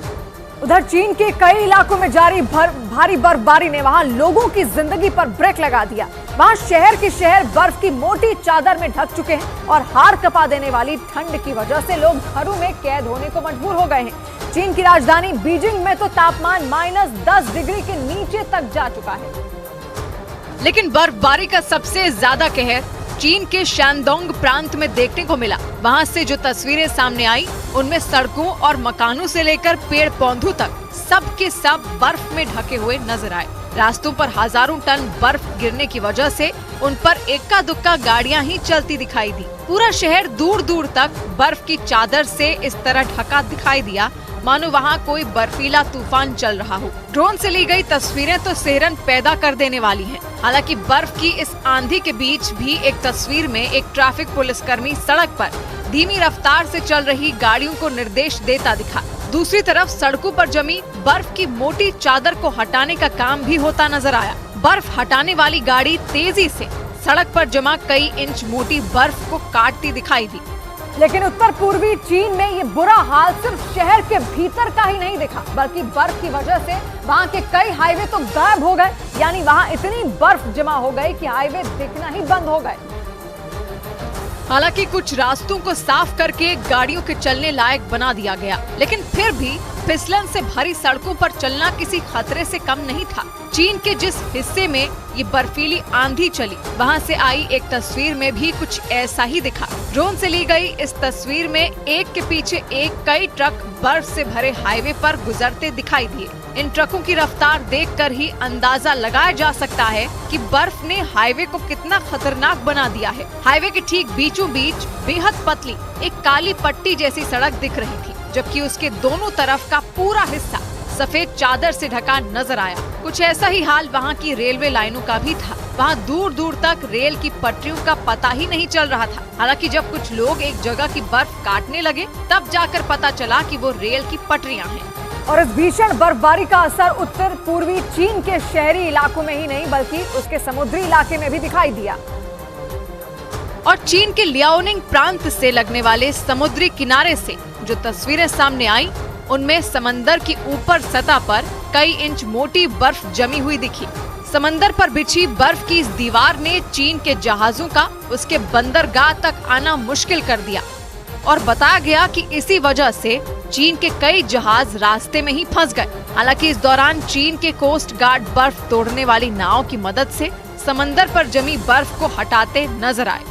उधर चीन के कई इलाकों में जारी भारी बर्फबारी ने वहां लोगों की जिंदगी पर ब्रेक लगा दिया। वहां शहर के शहर बर्फ की मोटी चादर में ढक चुके हैं और हार कपा देने वाली ठंड की वजह से लोग घरों में कैद होने को मजबूर हो गए हैं। चीन की राजधानी बीजिंग में तो तापमान -10 डिग्री के नीचे तक जा चुका है। लेकिन बर्फबारी का सबसे ज्यादा कहर चीन के शैनडोंग प्रांत में देखने को मिला। वहां से जो तस्वीरें सामने आई उनमें सड़कों और मकानों से लेकर पेड़ पौधों तक सब के सब बर्फ में ढके हुए नजर आए। रास्तों पर हजारों टन बर्फ गिरने की वजह से उन पर इक्का दुक्का गाड़ियां ही चलती दिखाई दी। पूरा शहर दूर दूर तक बर्फ की चादर से इस तरह ढका दिखाई दिया मानो वहाँ कोई बर्फीला तूफान चल रहा हो। ड्रोन से ली गई तस्वीरें तो सिहरन पैदा कर देने वाली हैं। हालांकि बर्फ की इस आंधी के बीच भी एक तस्वीर में एक ट्रैफिक पुलिसकर्मी सड़क पर धीमी रफ्तार से चल रही गाड़ियों को निर्देश देता दिखा। दूसरी तरफ सड़कों पर जमी बर्फ की मोटी चादर को हटाने का काम भी होता नजर आया। बर्फ हटाने वाली गाड़ी तेजी से सड़क पर जमा कई इंच मोटी बर्फ को काटती दिखाई दी। लेकिन उत्तर पूर्वी चीन में ये बुरा हाल सिर्फ शहर के भीतर का ही नहीं दिखा, बल्कि बर्फ की वजह से वहाँ के कई हाईवे तो गायब हो गए। यानी वहाँ इतनी बर्फ जमा हो गई कि हाईवे दिखना ही बंद हो गए। हालांकि कुछ रास्तों को साफ करके गाड़ियों के चलने लायक बना दिया गया, लेकिन फिर भी फिसलन से भरी सड़कों पर चलना किसी खतरे से कम नहीं था। चीन के जिस हिस्से में ये बर्फीली आंधी चली, वहां से आई एक तस्वीर में भी कुछ ऐसा ही दिखा। ड्रोन से ली गई इस तस्वीर में एक के पीछे एक कई ट्रक बर्फ से भरे हाईवे पर गुजरते दिखाई दिए। इन ट्रकों की रफ्तार देखकर ही अंदाजा लगाया जा सकता है कि बर्फ ने हाईवे को कितना खतरनाक बना दिया है। हाईवे के ठीक बीचों बीच बेहद पतली एक काली पट्टी जैसी सड़क दिख रही थी, जबकि उसके दोनों तरफ का पूरा हिस्सा सफेद चादर से ढका नजर आया। कुछ ऐसा ही हाल वहाँ की रेलवे लाइनों का भी था। वहाँ दूर दूर तक रेल की पटरियों का पता ही नहीं चल रहा था। हालांकि जब कुछ लोग एक जगह की बर्फ काटने लगे, तब जाकर पता चला कि वो रेल की पटरियाँ हैं। और इस भीषण बर्फबारी का असर उत्तर पूर्वी चीन के शहरी इलाकों में ही नहीं, बल्कि उसके समुद्री इलाके में भी दिखाई दिया। और चीन के लियाओनिंग प्रांत से लगने वाले समुद्री किनारे से जो तस्वीरें सामने आई, उनमें समंदर की ऊपर सतह पर कई इंच मोटी बर्फ जमी हुई दिखी। समंदर पर बिछी बर्फ की इस दीवार ने चीन के जहाजों का उसके बंदरगाह तक आना मुश्किल कर दिया। और बताया गया कि इसी वजह से चीन के कई जहाज रास्ते में ही फंस गए। हालांकि इस दौरान चीन के कोस्ट गार्ड बर्फ तोड़ने वाली नाव की मदद से समंदर पर जमी बर्फ को हटाते नजर आए,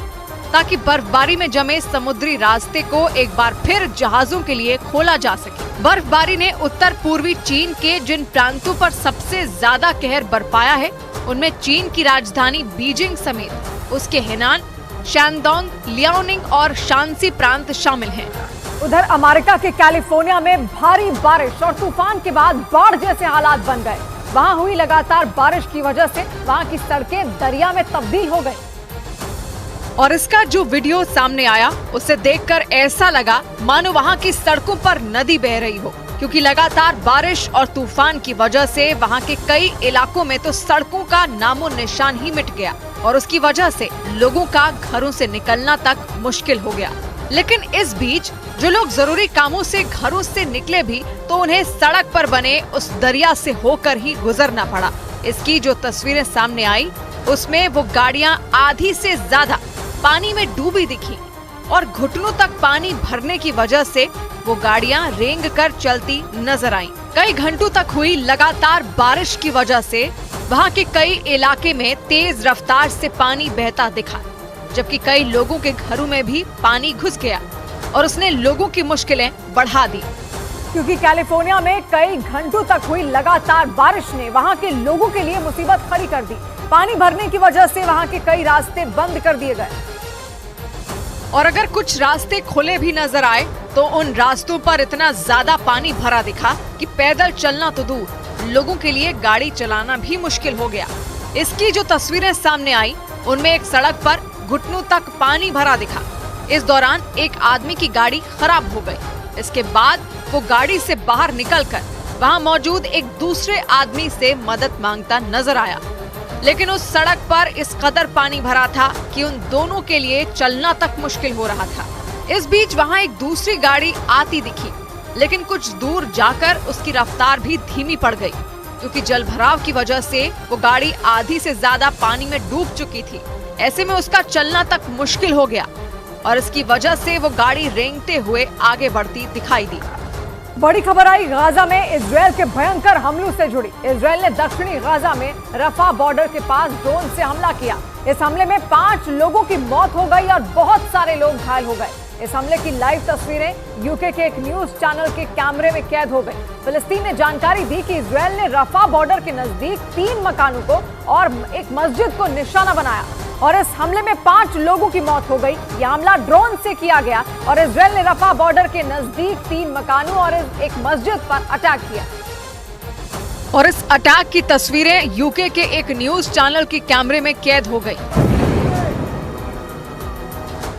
ताकि बर्फबारी में जमे समुद्री रास्ते को एक बार फिर जहाजों के लिए खोला जा सके। बर्फबारी ने उत्तर पूर्वी चीन के जिन प्रांतों पर सबसे ज्यादा कहर बरपाया है, उनमें चीन की राजधानी बीजिंग समेत उसके हेनान, शैनडोंग, लियाओनिंग और शांसी प्रांत शामिल हैं। उधर अमेरिका के कैलिफोर्निया में भारी बारिश और तूफान के बाद बाढ़ जैसे हालात बन गए। वहां हुई लगातार बारिश की वजह से वहां की सड़कें दरिया में तब्दील हो गई। और इसका जो वीडियो सामने आया, उसे देखकर ऐसा लगा मानो वहां की सड़कों पर नदी बह रही हो, क्योंकि लगातार बारिश और तूफान की वजह से वहां के कई इलाकों में तो सड़कों का नामो निशान ही मिट गया और उसकी वजह से लोगों का घरों से निकलना तक मुश्किल हो गया। लेकिन इस बीच जो लोग जरूरी कामों से घरों से निकले भी, तो उन्हें सड़क पर बने उस दरिया से होकर ही गुजरना पड़ा। इसकी जो तस्वीरें सामने आई, उसमें वो गाड़ियां आधी से ज्यादा पानी में डूबी दिखी और घुटनों तक पानी भरने की वजह से वो गाड़ियां रेंग कर चलती नजर आईं। कई घंटों तक हुई लगातार बारिश की वजह से वहां के कई इलाके में तेज रफ्तार से पानी बहता दिखा, जबकि कई लोगों के घरों में भी पानी घुस गया और उसने लोगों की मुश्किलें बढ़ा दी। क्योंकि कैलिफोर्निया में कई घंटों तक हुई लगातार बारिश ने वहां के लोगों के लिए मुसीबत खड़ी कर दी। पानी भरने की वजह से वहां के कई रास्ते बंद कर दिए गए और अगर कुछ रास्ते खुले भी नजर आए, तो उन रास्तों पर इतना ज्यादा पानी भरा दिखा कि पैदल चलना तो दूर, लोगों के लिए गाड़ी चलाना भी मुश्किल हो गया। इसकी जो तस्वीरें सामने आई, उनमें एक सड़क पर घुटनों तक पानी भरा दिखा। इस दौरान एक आदमी की गाड़ी खराब हो गई। इसके बाद वो गाड़ी से बाहर निकलकर वहां मौजूद एक दूसरे आदमी से मदद मांगता नजर आया, लेकिन उस सड़क पर इस कदर पानी भरा था कि उन दोनों के लिए चलना तक मुश्किल हो रहा था। इस बीच वहां एक दूसरी गाड़ी आती दिखी, लेकिन कुछ दूर जाकर उसकी रफ्तार भी धीमी पड़ गई, क्योंकि जलभराव की वजह से वो गाड़ी आधी से ज्यादा पानी में डूब चुकी थी। ऐसे में उसका चलना तक मुश्किल हो गया और इसकी वजह से वो गाड़ी रेंगते हुए आगे बढ़ती दिखाई दी। बड़ी खबर आई गाजा में इजरायल के भयंकर हमलों से जुड़ी। इजरायल ने दक्षिणी गाजा में रफा बॉर्डर के पास ड्रोन से हमला किया। इस हमले में 5 लोगों की मौत हो गई और बहुत सारे लोग घायल हो गए। इस हमले की लाइव तस्वीरें यूके के एक न्यूज चैनल के कैमरे में कैद हो गई। फिलिस्तीन ने जानकारी दी कि इजरायल ने रफा बॉर्डर के नजदीक 3 मकानों को और एक मस्जिद को निशाना बनाया और इस हमले में 5 लोगों की मौत हो गई। यह हमला ड्रोन से किया गया और इजरायल ने रफा बॉर्डर के नजदीक 3 मकानों और एक मस्जिद पर अटैक किया। और इस अटैक की तस्वीरें यूके के एक न्यूज चैनल के कैमरे में कैद हो गई।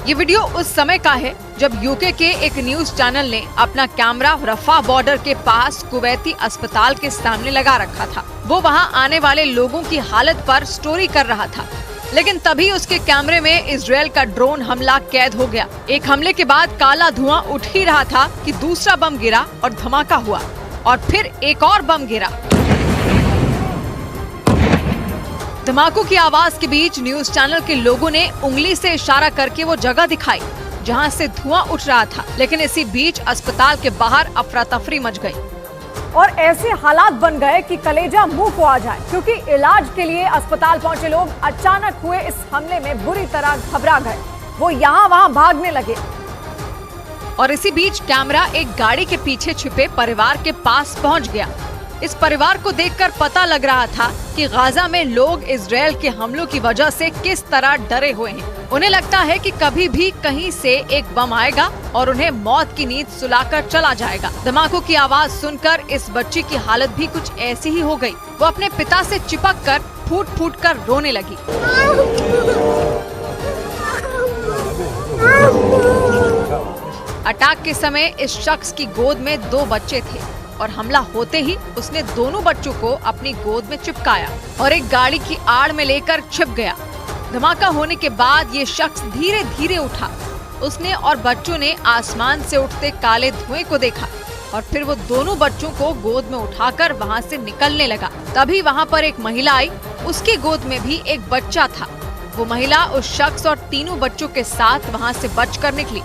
ये वीडियो उस समय का है जब यूके के एक न्यूज चैनल ने अपना कैमरा रफा बॉर्डर के पास कुवैती अस्पताल के सामने लगा रखा था। वो वहां आने वाले लोगों की हालत पर स्टोरी कर रहा था, लेकिन तभी उसके कैमरे में इजरायल का ड्रोन हमला कैद हो गया। एक हमले के बाद काला धुआं उठ ही रहा था कि दूसरा बम गिरा और धमाका हुआ और फिर एक और बम गिरा। धमाकों की आवाज के बीच न्यूज चैनल के लोगों ने उंगली से इशारा करके वो जगह दिखाई जहां से धुआं उठ रहा था, लेकिन इसी बीच अस्पताल के बाहर अफरा तफरी मच गई और ऐसे हालात बन गए कि कलेजा मुंह को आ जाए, क्योंकि इलाज के लिए अस्पताल पहुंचे लोग अचानक हुए इस हमले में बुरी तरह घबरा गए। वो यहाँ वहाँ भागने लगे और इसी बीच कैमरा एक गाड़ी के पीछे छिपे परिवार के पास पहुंच गया। इस परिवार को देखकर पता लग रहा था कि गाजा में लोग इजरायल के हमलों की वजह से किस तरह डरे हुए हैं। उन्हें लगता है कि कभी भी कहीं से एक बम आएगा और उन्हें मौत की नींद सुलाकर चला जाएगा। धमाकों की आवाज सुनकर इस बच्ची की हालत भी कुछ ऐसी ही हो गई। वो अपने पिता से चिपक कर फूट फूट कर रोने लगी। अटैक के समय इस शख्स की गोद में 2 बच्चे थे और हमला होते ही उसने दोनों बच्चों को अपनी गोद में चिपकाया और एक गाड़ी की आड़ में लेकर छिप गया। धमाका होने के बाद ये शख्स धीरे धीरे उठा। उसने और बच्चों ने आसमान से उठते काले धुएं को देखा और फिर वो दोनों बच्चों को गोद में उठाकर वहाँ से निकलने लगा। तभी वहाँ पर एक महिला आई, उसकी गोद में भी एक बच्चा था। वो महिला उस शख्स और तीनों बच्चों के साथ वहाँ से बचकर निकली,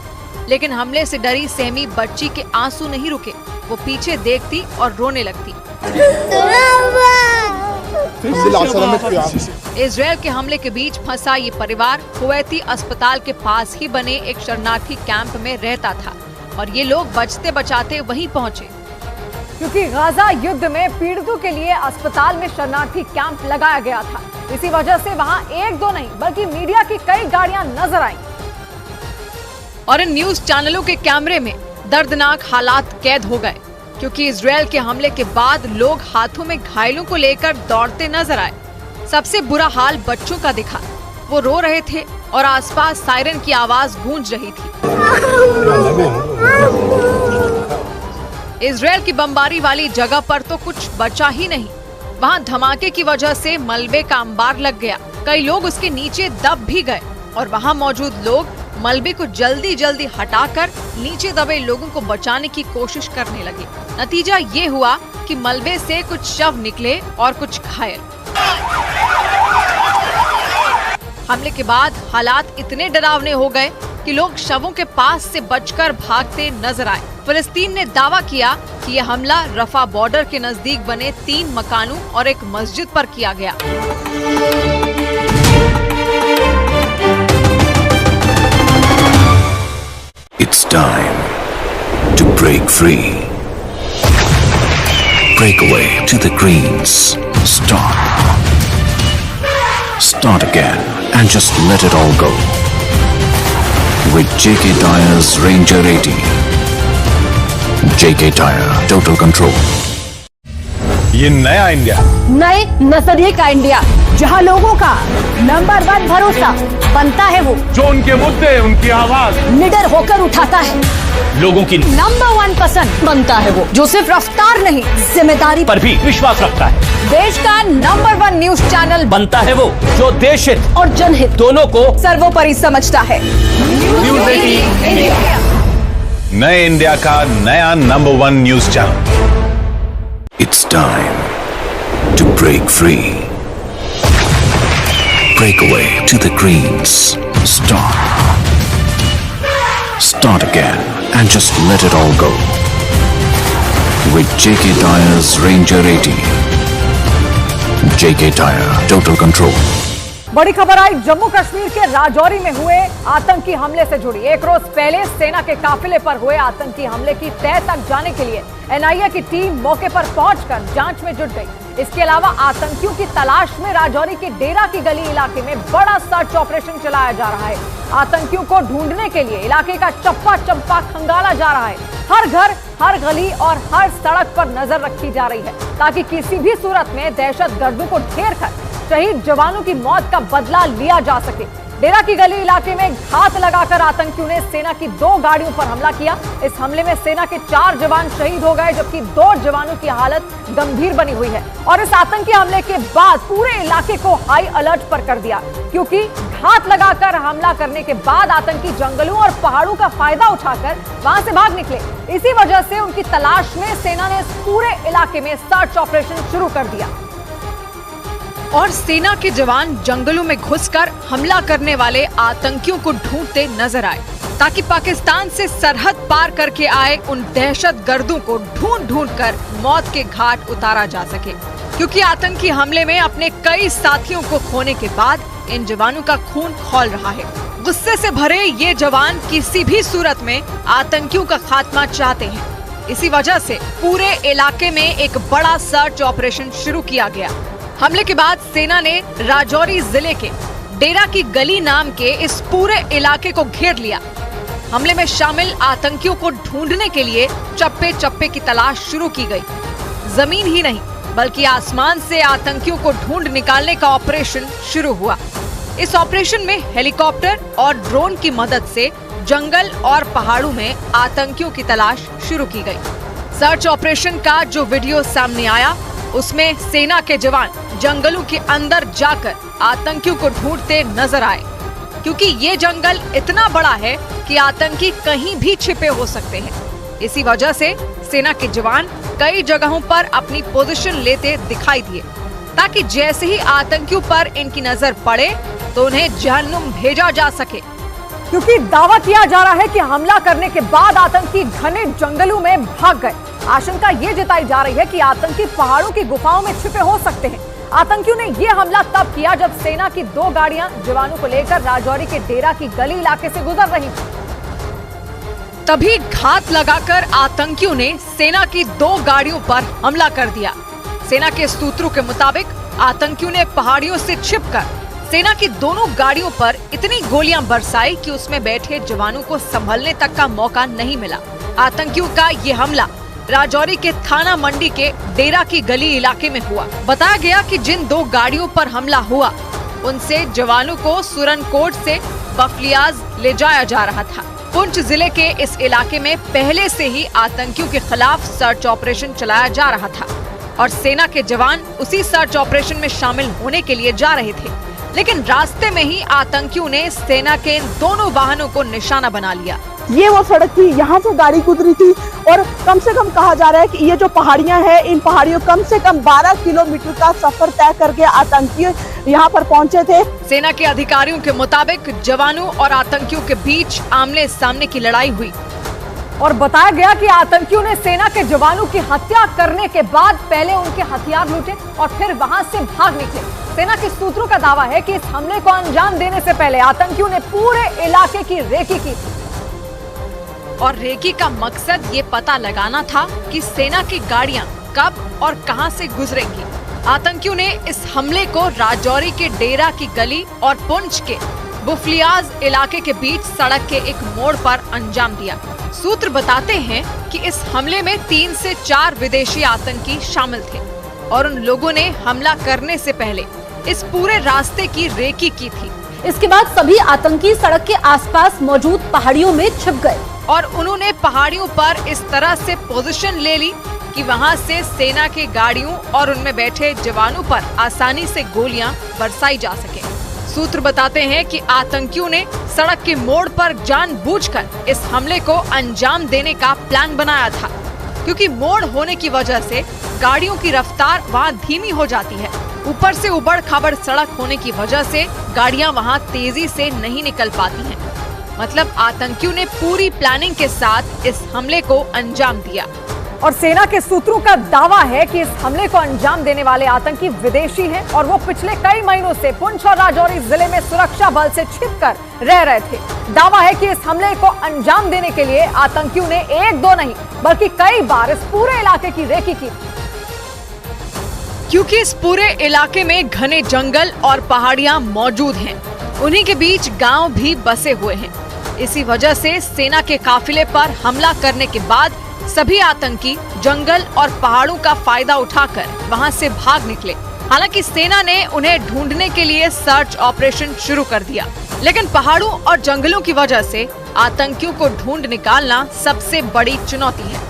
लेकिन हमले से डरी सहमी बच्ची के आंसू नहीं रुके। वो पीछे देखती और रोने लगती। इजरायल के हमले के बीच फंसा ये परिवार कुवैती अस्पताल के पास ही बने एक शरणार्थी कैंप में रहता था और ये लोग बचते बचाते वहीं पहुंचे, क्योंकि गाजा युद्ध में पीड़ितों के लिए अस्पताल में शरणार्थी कैंप लगाया गया था। इसी वजह से वहां 1-2 नहीं बल्कि मीडिया की कई गाड़ियां नजर आईं। और इन न्यूज चैनलों के कैमरे में दर्दनाक हालात कैद हो गए, क्योंकि इजरायल के हमले के बाद लोग हाथों में घायलों को लेकर दौड़ते नजर आए। सबसे बुरा हाल बच्चों का दिखा। वो रो रहे थे और आसपास सायरन की आवाज गूंज रही थी। इजरायल की बमबारी वाली जगह पर तो कुछ बचा ही नहीं। वहाँ धमाके की वजह से मलबे का अंबार लग गया। कई लोग उसके नीचे दब भी गए और वहाँ मौजूद लोग मलबे को जल्दी जल्दी हटाकर नीचे दबे लोगों को बचाने की कोशिश करने लगे। नतीजा ये हुआ कि मलबे से कुछ शव निकले और कुछ घायल। हमले के बाद हालात इतने डरावने हो गए कि लोग शवों के पास से बचकर भागते नजर आए। फिलिस्तीन ने दावा किया कि यह हमला रफा बॉर्डर के नजदीक बने 3 मकानों और एक मस्जिद पर किया गया। It's time to break free. Break away to the greens. Start again and just let it all go. With JK Tyre's Ranger 80. JK Tyre, total control. ये नया इंडिया, नए नजरिए का इंडिया, जहां लोगों का नंबर 1 भरोसा बनता है वो, जो उनके मुद्दे, उनकी आवाज निडर होकर उठाता है, लोगों की नंबर 1 पसंद बनता है वो, जो सिर्फ रफ्तार नहीं जिम्मेदारी पर भी विश्वास रखता है। देश का नंबर 1 न्यूज चैनल बनता है वो, जो देश हित और जनहित दोनों को सर्वोपरि समझता है। न्यूज़ 18 इंडिया, नए इंडिया का नया number 1 news channel. It's time to break free. Break away to the greens. Start again and just let it all go. With JK Tyre's Ranger 80. JK Tyre, total control. बड़ी खबर आई जम्मू कश्मीर के राजौरी में हुए आतंकी हमले से जुड़ी। एक रोज पहले सेना के काफिले पर हुए आतंकी हमले की तह तक जाने के लिए एनआईए की टीम मौके पर पहुंचकर जांच में जुट गई। इसके अलावा आतंकियों की तलाश में राजौरी के डेरा की गली इलाके में बड़ा सर्च ऑपरेशन चलाया जा रहा है। आतंकियों को ढूंढने के लिए इलाके का चप्पा चप्पा खंगाला जा रहा है। हर घर, हर गली और हर सड़क पर नजर रखी जा रही है ताकि किसी भी सूरत में दहशतगर्दों को घेर कर शहीद जवानों की मौत का बदला लिया जा सके। डेरा की गली इलाके में घात लगाकर आतंकियों ने सेना की 2 गाड़ियों पर हमला किया। इस हमले में सेना के 4 जवान शहीद हो गए जबकि 2 जवानों की हालत गंभीर बनी हुई है। और इस आतंकी हमले के बाद पूरे इलाके को हाई अलर्ट पर कर दिया क्योंकि घात लगाकर हमला करने के बाद आतंकी जंगलों और पहाड़ों का फायदा उठाकर वहां से भाग निकले। इसी वजह से उनकी तलाश में सेना ने पूरे इलाके में सर्च ऑपरेशन शुरू कर दिया और सेना के जवान जंगलों में घुसकर हमला करने वाले आतंकियों को ढूंढते नजर आए ताकि पाकिस्तान से सरहद पार करके आए उन दहशतगर्दों को ढूंढ कर मौत के घाट उतारा जा सके। क्योंकि आतंकी हमले में अपने कई साथियों को खोने के बाद इन जवानों का खून खौल रहा है। गुस्से से भरे ये जवान किसी भी सूरत में आतंकियों का खात्मा चाहते हैं। इसी वजह से पूरे इलाके में एक बड़ा सर्च ऑपरेशन शुरू किया गया। हमले के बाद सेना ने राजौरी जिले के डेरा की गली नाम के इस पूरे इलाके को घेर लिया। हमले में शामिल आतंकियों को ढूंढने के लिए चप्पे चप्पे की तलाश शुरू की गई। जमीन ही नहीं बल्कि आसमान से आतंकियों को ढूंढ निकालने का ऑपरेशन शुरू हुआ। इस ऑपरेशन में हेलीकॉप्टर और ड्रोन की मदद से जंगल और पहाड़ों में आतंकियों की तलाश शुरू की गई। सर्च ऑपरेशन का जो वीडियो सामने आया उसमें सेना के जवान जंगलों के अंदर जाकर आतंकियों को ढूंढते नजर आए क्योंकि ये जंगल इतना बड़ा है कि आतंकी कहीं भी छिपे हो सकते हैं। इसी वजह से सेना के जवान कई जगहों पर अपनी पोजीशन लेते दिखाई दिए ताकि जैसे ही आतंकियों पर इनकी नजर पड़े तो उन्हें जहन्नुम भेजा जा सके। क्योंकि दावा किया जा रहा है कि हमला करने के बाद आतंकी घने जंगलों में भाग गए। आशंका ये जताई जा रही है कि आतंकी पहाड़ों की गुफाओं में छिपे हो सकते हैं। आतंकियों ने यह हमला तब किया जब सेना की 2 गाड़ियां जवानों को लेकर राजौरी के डेरा की गली इलाके से गुजर रही थी। तभी घात लगाकर आतंकियों ने सेना की 2 गाड़ियों पर हमला कर दिया। सेना के सूत्रों के मुताबिक आतंकियों ने पहाड़ियों से छिपकर सेना की दोनों गाड़ियों पर इतनी गोलियां बरसाई कि उसमें बैठे जवानों को संभलने तक का मौका नहीं मिला। आतंकियों का ये हमला राजौरी के थाना मंडी के डेरा की गली इलाके में हुआ। बताया गया कि जिन 2 गाड़ियों पर हमला हुआ उनसे जवानों को सुरनकोट से बफलियाज ले जाया जा रहा था। पुंछ जिले के इस इलाके में पहले से ही आतंकियों के खिलाफ सर्च ऑपरेशन चलाया जा रहा था और सेना के जवान उसी सर्च ऑपरेशन में शामिल होने के लिए जा रहे थे। लेकिन रास्ते में ही आतंकियों ने सेना के इन दोनों वाहनों को निशाना बना लिया। ये वो सड़क थी, यहाँ से गाड़ी गुजरी थी और कम से कम कहा जा रहा है कि ये जो पहाड़ियां हैं, इन पहाड़ियों कम से कम 12 किलोमीटर का सफर तय करके आतंकी यहाँ पर पहुँचे थे। सेना के अधिकारियों के मुताबिक जवानों और आतंकियों के बीच आमने सामने की लड़ाई हुई और बताया गया कि आतंकियों ने सेना के जवानों की हत्या करने के बाद पहले उनके हथियार लूटे और फिर वहां से भाग निकले। सेना के सूत्रों का दावा है कि इस हमले को अंजाम देने से पहले आतंकियों ने पूरे इलाके की रेकी की और रेकी का मकसद ये पता लगाना था कि सेना की गाड़ियां कब और कहां से गुजरेंगी। आतंकियों ने इस हमले को राजौरी के डेरा की गली और पुंछ के बुफलियाज इलाके के बीच सड़क के एक मोड़ पर अंजाम दिया। सूत्र बताते हैं कि इस हमले में 3 से 4 विदेशी आतंकी शामिल थे और उन लोगों ने हमला करने से पहले इस पूरे रास्ते की रेकी की थी। इसके बाद सभी आतंकी सड़क के आसपास मौजूद पहाड़ियों में छिप गए और उन्होंने पहाड़ियों पर इस तरह से पोजीशन ले ली कि वहां से सेना की गाड़ियों और उनमें बैठे जवानों पर आसानी से गोलियां बरसाई जा सके। सूत्र बताते हैं कि आतंकियों ने सड़क के मोड़ पर जानबूझकर इस हमले को अंजाम देने का प्लान बनाया था क्योंकि मोड़ होने की वजह से गाड़ियों की रफ्तार वहां धीमी हो जाती है। ऊपर से उबड़ खाबड़ सड़क होने की वजह से गाड़ियां वहां तेजी से नहीं निकल पाती हैं। मतलब आतंकियों ने पूरी प्लानिंग के साथ इस हमले को अंजाम दिया और सेना के सूत्रों का दावा है कि इस हमले को अंजाम देने वाले आतंकी विदेशी हैं और वो पिछले कई महीनों से पुंछ और राजौरी जिले में सुरक्षा बल से छिपकर रह रहे थे। दावा है कि इस हमले को अंजाम देने के लिए आतंकियों ने एक दो नहीं बल्कि कई बार इस पूरे इलाके की रेकी की, क्योंकि इस पूरे इलाके में घने जंगल और पहाड़ियां मौजूद हैं। उन्हीं के बीच गांव भी बसे हुए हैं। इसी वजह से सेना के काफिले पर हमला करने के बाद सभी आतंकी जंगल और पहाड़ों का फायदा उठाकर वहां से भाग निकले। हालांकि सेना ने उन्हें ढूंढने के लिए सर्च ऑपरेशन शुरू कर दिया, लेकिन पहाड़ों और जंगलों की वजह से आतंकियों को ढूंढ निकालना सबसे बड़ी चुनौती है।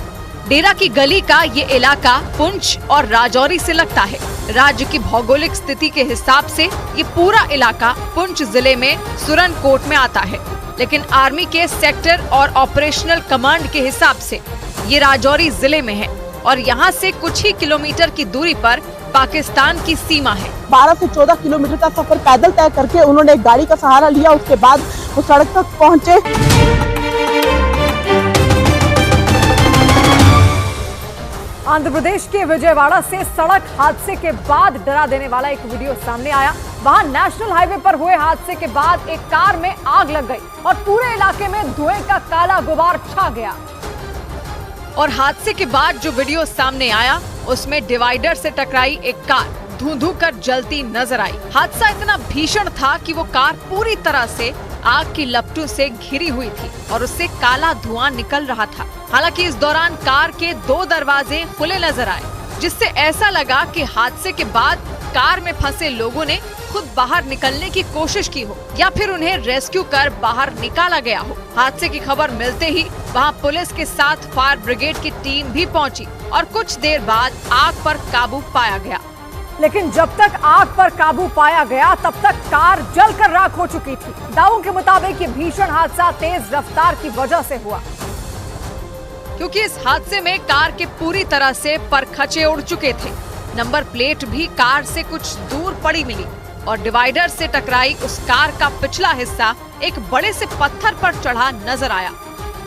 डेरा की गली का ये इलाका पुंछ और राजौरी से लगता है। राज्य की भौगोलिक स्थिति के हिसाब से ये पूरा इलाका पुंछ जिले में सुरनकोट में आता है, लेकिन आर्मी के सेक्टर और ऑपरेशनल कमांड के हिसाब से ये राजौरी जिले में है और यहाँ से कुछ ही किलोमीटर की दूरी पर पाकिस्तान की सीमा है। 12 से 14 किलोमीटर का सफर पैदल तय करके उन्होंने एक गाड़ी का सहारा लिया। उसके बाद वो सड़क तक पहुँचे। आंध्र प्रदेश के विजयवाड़ा से सड़क हादसे के बाद डरा देने वाला एक वीडियो सामने आया। वहां नेशनल हाईवे पर हुए हादसे के बाद एक कार में आग लग गई और पूरे इलाके में धुएं का काला गुबार छा गया। और हादसे के बाद जो वीडियो सामने आया उसमें डिवाइडर से टकराई एक कार धुआं कर जलती नजर आई। हादसा इतना भीषण था कि वो कार पूरी तरह से आग की लपटों से घिरी हुई थी और उससे काला धुआं निकल रहा था। हालांकि इस दौरान कार के 2 दरवाजे खुले नजर आए, जिससे ऐसा लगा कि हादसे के बाद कार में फंसे लोगों ने खुद बाहर निकलने की कोशिश की हो या फिर उन्हें रेस्क्यू कर बाहर निकाला गया हो। हादसे की खबर मिलते ही वहां पुलिस के साथ फायर ब्रिगेड की टीम भी पहुंची और कुछ देर बाद आग पर काबू पाया गया। लेकिन जब तक आग पर काबू पाया गया तब तक कार जलकर राख हो चुकी थी। दावों के मुताबिक ये भीषण हादसा तेज रफ्तार की वजह से हुआ, क्योंकि इस हादसे में कार के पूरी तरह से परखचे उड़ चुके थे। नंबर प्लेट भी कार से कुछ दूर पड़ी मिली और डिवाइडर से टकराई उस कार का पिछला हिस्सा एक बड़े से पत्थर पर चढ़ा नजर आया।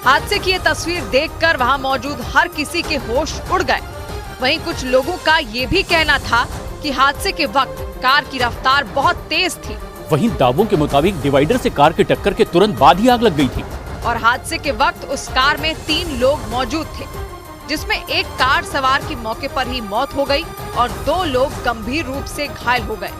हादसे की ये तस्वीर देखकर वहां मौजूद हर किसी के होश उड़ गए। वहीं कुछ लोगों का ये भी कहना था कि हादसे के वक्त कार की रफ्तार बहुत तेज थी। वहीं दावों के मुताबिक डिवाइडर से कार के टक्कर के तुरंत बाद ही आग लग गई थी और हादसे के वक्त उस कार में 3 लोग मौजूद थे, जिसमें एक कार सवार की मौके पर ही मौत हो गई और 2 लोग गंभीर रूप से घायल हो गए,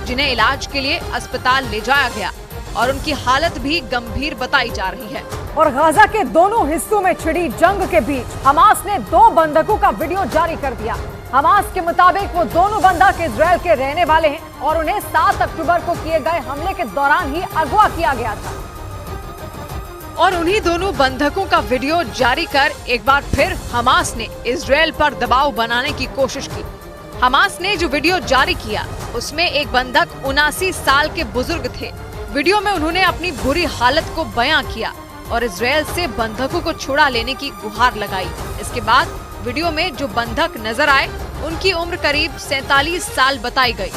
जिन्हें इलाज के लिए अस्पताल ले जाया गया और उनकी हालत भी गंभीर बताई जा रही है। और गाजा के दोनों हिस्सों में छिड़ी जंग के बीच हमास ने 2 बंधकों का वीडियो जारी कर दिया। हमास के मुताबिक वो दोनों बंधक इजरायल के रहने वाले हैं और उन्हें 7 अक्टूबर को किए गए हमले के दौरान ही अगवा किया गया था। और उन्हीं दोनों बंधकों का वीडियो जारी कर एक बार फिर हमास ने इजरायल पर दबाव बनाने की कोशिश की। हमास ने जो वीडियो जारी किया उसमें एक बंधक 79 साल के बुजुर्ग थे। वीडियो में उन्होंने अपनी बुरी हालत को बयां किया और इजरायल से बंधकों को छुड़ा लेने की गुहार लगाई। इसके बाद वीडियो में जो बंधक नजर आए उनकी उम्र करीब 47 साल बताई गई।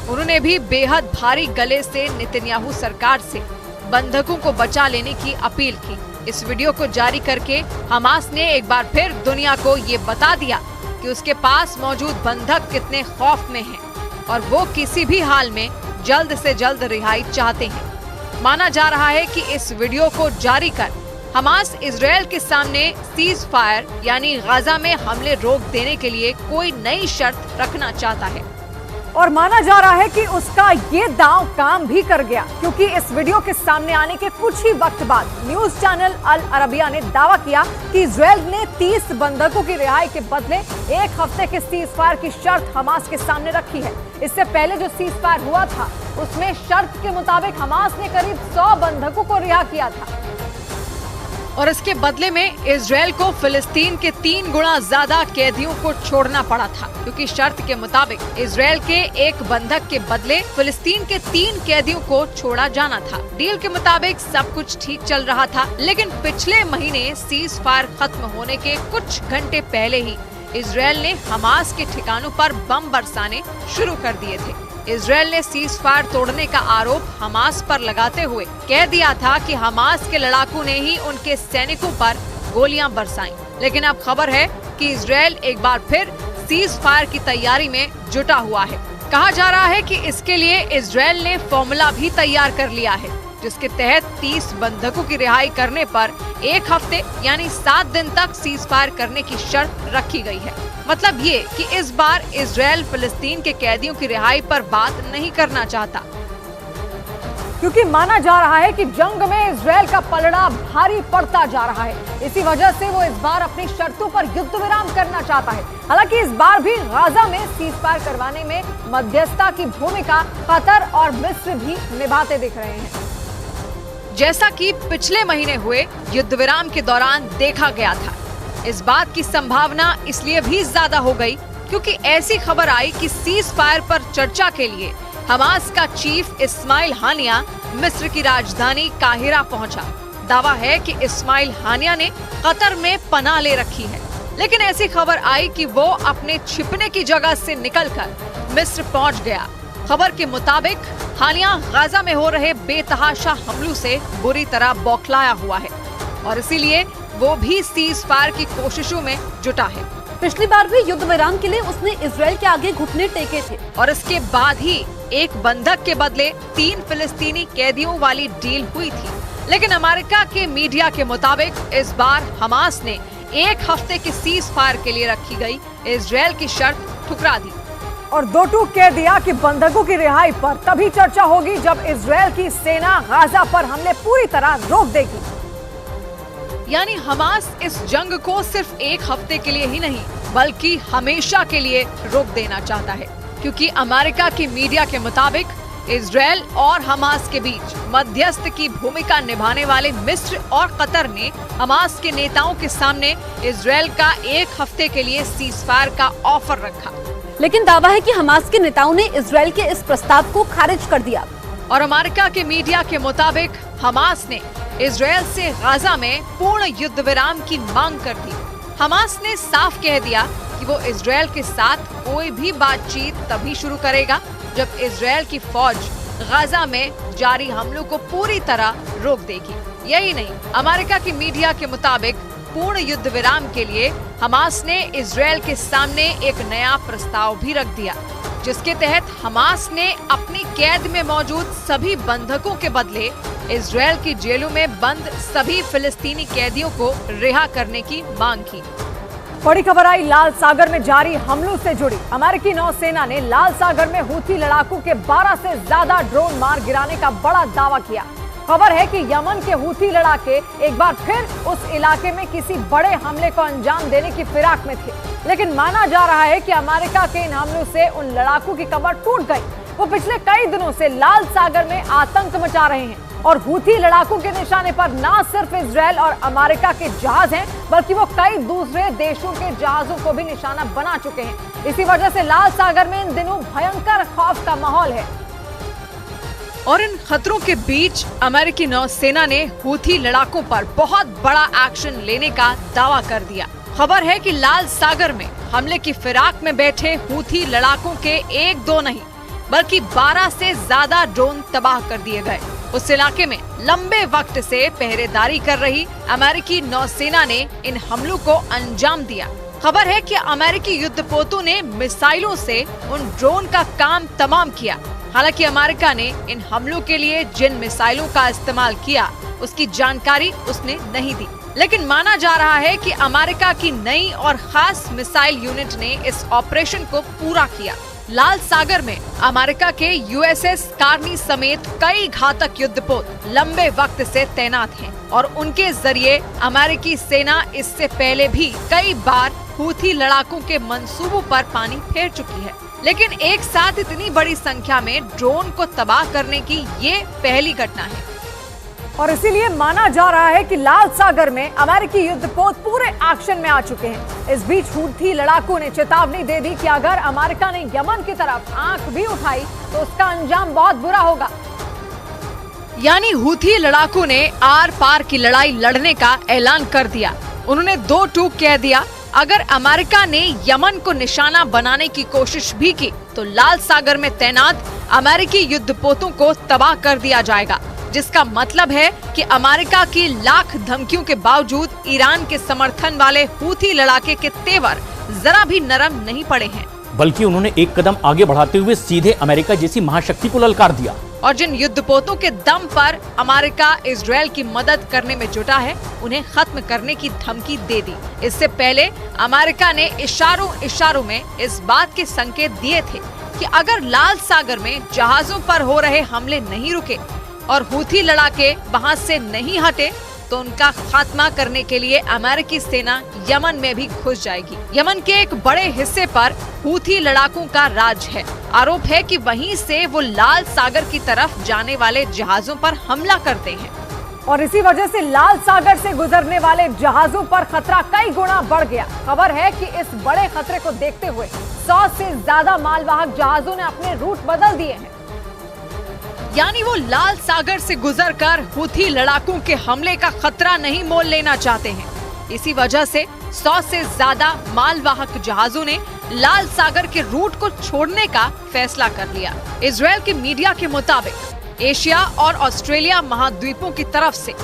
उन्होंने भी बेहद भारी गले से नेतन्याहू सरकार से बंधकों को बचा लेने की अपील की। इस वीडियो को जारी करके हमास ने एक बार फिर दुनिया को ये बता दिया कि उसके पास मौजूद बंधक कितने खौफ में हैं और वो किसी भी हाल में जल्द से जल्द रिहाई चाहते हैं। माना जा रहा है कि इस वीडियो को जारी कर हमास इजरायल के सामने सीज फायर यानी गाजा में हमले रोक देने के लिए कोई नई शर्त रखना चाहता है। और माना जा रहा है कि उसका ये दांव काम भी कर गया, क्योंकि इस वीडियो के सामने आने के कुछ ही वक्त बाद न्यूज चैनल अल अरबिया ने दावा किया कि इजरायल ने 30 बंधकों की रिहाई के बदले 1 हफ्ते के सीज फायर की शर्त हमास के सामने रखी है। इससे पहले जो सीज फायर हुआ था उसमें शर्त के मुताबिक हमास ने करीब 100 बंधकों को रिहा किया था और इसके बदले में इजरायल को फिलिस्तीन के 3 गुना ज्यादा कैदियों को छोड़ना पड़ा था, क्योंकि शर्त के मुताबिक इजरायल के 1 बंधक के बदले फिलिस्तीन के 3 कैदियों को छोड़ा जाना था। डील के मुताबिक सब कुछ ठीक चल रहा था, लेकिन पिछले महीने सीज फायर खत्म होने के कुछ घंटे पहले ही इजरायल ने हमास के ठिकानों पर बम बरसाने शुरू कर दिए थे। इजरायल ने सीज फायर तोड़ने का आरोप हमास पर लगाते हुए कह दिया था कि हमास के लड़ाकू ने ही उनके सैनिकों पर गोलियां बरसाईं। लेकिन अब खबर है कि इजरायल एक बार फिर सीज फायर की तैयारी में जुटा हुआ है। कहा जा रहा है कि इसके लिए इजरायल ने फॉर्मूला भी तैयार कर लिया है, जिसके तहत 30 बंधकों की रिहाई करने पर 1 हफ्ते यानी 7 दिन तक सीज फायर करने की शर्त रखी गई है। मतलब ये कि इस बार इजरायल फिलिस्तीन के कैदियों की रिहाई पर बात नहीं करना चाहता, क्योंकि माना जा रहा है कि जंग में इजरायल का पलड़ा भारी पड़ता जा रहा है। इसी वजह से वो इस बार अपनी शर्तों पर युद्ध विराम करना चाहता है। हालांकि इस बार भी गाजा में सीज फायर करवाने में मध्यस्थता की भूमिका कतर और मिस्र भी निभाते दिख रहे हैं, जैसा कि पिछले महीने हुए युद्ध विराम के दौरान देखा गया था। इस बात की संभावना इसलिए भी ज्यादा हो गई क्योंकि ऐसी खबर आई कि सीज फायर पर चर्चा के लिए हमास का चीफ इस्माइल हानिया मिस्र की राजधानी काहिरा पहुंचा। दावा है कि इस्माइल हानिया ने कतर में पनाह ले रखी है, लेकिन ऐसी खबर आई कि वो अपने छिपने की जगह से निकलकर मिस्र पहुंच गया। खबर के मुताबिक हानिया गाजा में हो रहे बेतहाशा हमलों से बुरी तरह बौखलाया हुआ है और इसीलिए वो भी सीज फायर की कोशिशों में जुटा है। पिछली बार भी युद्ध विराम के लिए उसने इजरायल के आगे घुटने टेके थे और इसके बाद ही एक बंधक के बदले 3 फिलिस्तीनी कैदियों वाली डील हुई थी। लेकिन अमेरिका के मीडिया के मुताबिक इस बार हमास ने 1 हफ्ते की सीज फायर के लिए रखी गई इजरायल की शर्त ठुकरा दी और 2 टूक कह दिया कि बंधकों की रिहाई पर तभी चर्चा होगी जब इजरायल की सेना गाजा पर हमले पूरी तरह रोक देगी। यानी हमास इस जंग को सिर्फ 1 हफ्ते के लिए ही नहीं बल्कि हमेशा के लिए रोक देना चाहता है, क्योंकि अमेरिका की मीडिया के मुताबिक इजरायल और हमास के बीच मध्यस्थ की भूमिका निभाने वाले मिस्र और कतर ने हमास के नेताओं के सामने इजरायल का 1 हफ्ते के लिए सीज फायर का ऑफर रखा। लेकिन दावा है कि हमास के नेताओं ने इजरायल के इस प्रस्ताव को खारिज कर दिया और अमेरिका के मीडिया के मुताबिक हमास ने इजरायल से गाजा में पूर्ण युद्ध विराम की मांग कर दी। हमास ने साफ कह दिया कि वो इजरायल के साथ कोई भी बातचीत तभी शुरू करेगा जब इजरायल की फौज गाजा में जारी हमलों को पूरी तरह रोक देगी। यही नहीं, अमेरिका की मीडिया के मुताबिक पूर्ण युद्ध विराम के लिए हमास ने इजरायल के सामने एक नया प्रस्ताव भी रख दिया, जिसके तहत हमास ने अपनी कैद में मौजूद सभी बंधकों के बदले इजरायल की जेलों में बंद सभी फिलिस्तीनी कैदियों को रिहा करने की मांग की। बड़ी खबर आई लाल सागर में जारी हमलों से जुड़ी। अमेरिकी नौसेना ने लाल सागर में हूथी लड़ाकू के 12 से ज्यादा ड्रोन मार गिराने का बड़ा दावा किया। खबर है कि यमन के हूथी लड़ाके एक बार फिर उस इलाके में किसी बड़े हमले को अंजाम देने की फिराक में थे, लेकिन माना जा रहा है कि अमेरिका के इन हमलों से उन लड़ाकू की कमर टूट गई। वो पिछले कई दिनों से लाल सागर में आतंक मचा रहे हैं और हूथी लड़ाकू के निशाने पर न सिर्फ इजरायल और अमेरिका के जहाज हैं, बल्कि वो कई दूसरे देशों के जहाजों को भी निशाना बना चुके हैं। इसी वजह से लाल सागर में इन दिनों भयंकर खौफ का माहौल है और इन खतरों के बीच अमेरिकी नौसेना ने हूथी लड़ाकों पर बहुत बड़ा एक्शन लेने का दावा कर दिया। खबर है कि लाल सागर में हमले की फिराक में बैठे हूथी लड़ाकों के 1-2 नहीं बल्कि 12 से ज्यादा ड्रोन तबाह कर दिए गए। उस इलाके में लंबे वक्त से पहरेदारी कर रही अमेरिकी नौसेना ने इन हमलों को अंजाम दिया। खबर है कि अमेरिकी युद्धपोतों ने मिसाइलों से उन ड्रोन का काम तमाम किया। हालांकि अमेरिका ने इन हमलों के लिए जिन मिसाइलों का इस्तेमाल किया उसकी जानकारी उसने नहीं दी, लेकिन माना जा रहा है कि अमेरिका की नई और खास मिसाइल यूनिट ने इस ऑपरेशन को पूरा किया। लाल सागर में अमेरिका के यूएसएस कार्नी समेत कई घातक युद्धपोत लंबे वक्त से तैनात हैं और उनके जरिए अमेरिकी सेना इससे पहले भी कई बार हूथी लड़ाकों के मंसूबों पर पानी फेर चुकी है, लेकिन एक साथ इतनी बड़ी संख्या में ड्रोन को तबाह करने की ये पहली घटना है और इसीलिए माना जा रहा है कि लाल सागर में अमेरिकी युद्धपोत पूरे एक्शन में आ चुके हैं। इस बीच हूथी लड़ाकों ने चेतावनी दे दी कि अगर अमेरिका ने यमन की तरफ आंख भी उठाई तो उसका अंजाम बहुत बुरा होगा। यानी हूथी लड़ाकों ने आर पार की लड़ाई लड़ने का ऐलान कर दिया। उन्होंने 2 टूक कह दिया, अगर अमेरिका ने यमन को निशाना बनाने की कोशिश भी की तो लाल सागर में तैनात अमेरिकी युद्धपोतों को तबाह कर दिया जाएगा। जिसका मतलब है कि अमेरिका की लाख धमकियों के बावजूद ईरान के समर्थन वाले हूथी लड़ाके के तेवर जरा भी नरम नहीं पड़े हैं, बल्कि उन्होंने एक कदम आगे बढ़ाते हुए सीधे अमेरिका जैसी महाशक्ति को ललकार दिया। और जिन युद्धपोतों के दम पर अमेरिका इजरायल की मदद करने में जुटा है, उन्हें खत्म करने की धमकी दे दी। इससे पहले अमेरिका ने इशारों में इस बात के संकेत दिए थे कि अगर लाल सागर में जहाजों पर हो रहे हमले नहीं रुके और हूथी लड़ाके वहां से नहीं हटे तो उनका खात्मा करने के लिए अमेरिकी सेना यमन में भी घुस जाएगी। यमन के एक बड़े हिस्से पर हूथी लड़ाकों का राज है। आरोप है कि वहीं से वो लाल सागर की तरफ जाने वाले जहाजों पर हमला करते हैं और इसी वजह से लाल सागर से गुजरने वाले जहाजों पर खतरा कई गुना बढ़ गया। खबर है कि इस बड़े खतरे को देखते हुए 100 से ज्यादा मालवाहक जहाजों ने अपने रूट बदल दिए हैं। यानी वो लाल सागर से गुजरकर हूथी लड़ाकों के हमले का खतरा नहीं मोल लेना चाहते हैं। इसी वजह से 100 से ज्यादा मालवाहक जहाजों ने लाल सागर के रूट को छोड़ने का फैसला कर लिया। इजरायल के मीडिया के मुताबिक एशिया और ऑस्ट्रेलिया महाद्वीपों की तरफ से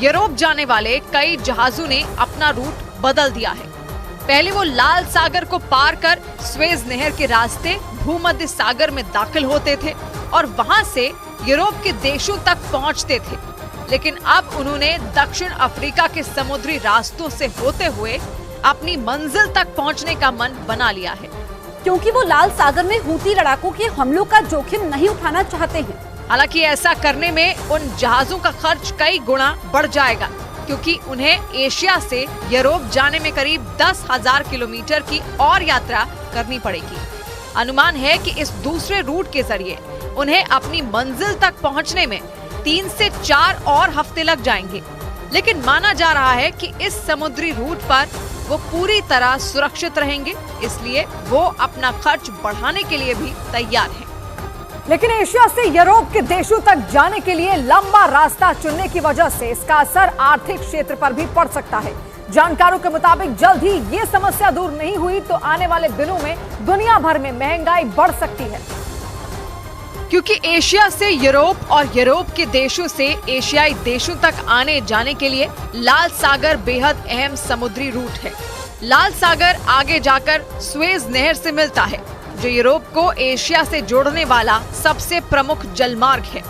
यूरोप जाने वाले कई जहाजों ने अपना रूट बदल दिया है। पहले वो लाल सागर को पार कर स्वेज नहर के रास्ते भूमध्य सागर में दाखिल होते थे और वहां से यूरोप के देशों तक पहुंचते थे, लेकिन अब उन्होंने दक्षिण अफ्रीका के समुद्री रास्तों से होते हुए अपनी मंजिल तक पहुंचने का मन बना लिया है, क्योंकि वो लाल सागर में हूथी लड़ाकों के हमलों का जोखिम नहीं उठाना चाहते हैं। हालांकि ऐसा करने में उन जहाजों का खर्च कई गुना बढ़ जाएगा, क्योंकि उन्हें एशिया से यूरोप जाने में करीब 10,000 किलोमीटर की और यात्रा करनी पड़ेगी। अनुमान है कि इस दूसरे रूट के जरिए उन्हें अपनी मंजिल तक पहुंचने में 3 से 4 और हफ्ते लग जाएंगे, लेकिन माना जा रहा है कि इस समुद्री रूट पर वो पूरी तरह सुरक्षित रहेंगे, इसलिए वो अपना खर्च बढ़ाने के लिए भी तैयार हैं। लेकिन एशिया से यूरोप के देशों तक जाने के लिए लंबा रास्ता चुनने की वजह से इसका असर आर्थिक क्षेत्र पर भी पड़ सकता है। जानकारों के मुताबिक जल्द ही ये समस्या दूर नहीं हुई तो आने वाले दिनों में दुनिया भर में महंगाई बढ़ सकती है, क्योंकि एशिया से यूरोप और यूरोप के देशों से एशियाई देशों तक आने जाने के लिए लाल सागर बेहद अहम समुद्री रूट है। लाल सागर आगे जाकर स्वेज नहर से मिलता है, जो यूरोप को एशिया से जोड़ने वाला सबसे प्रमुख जलमार्ग है।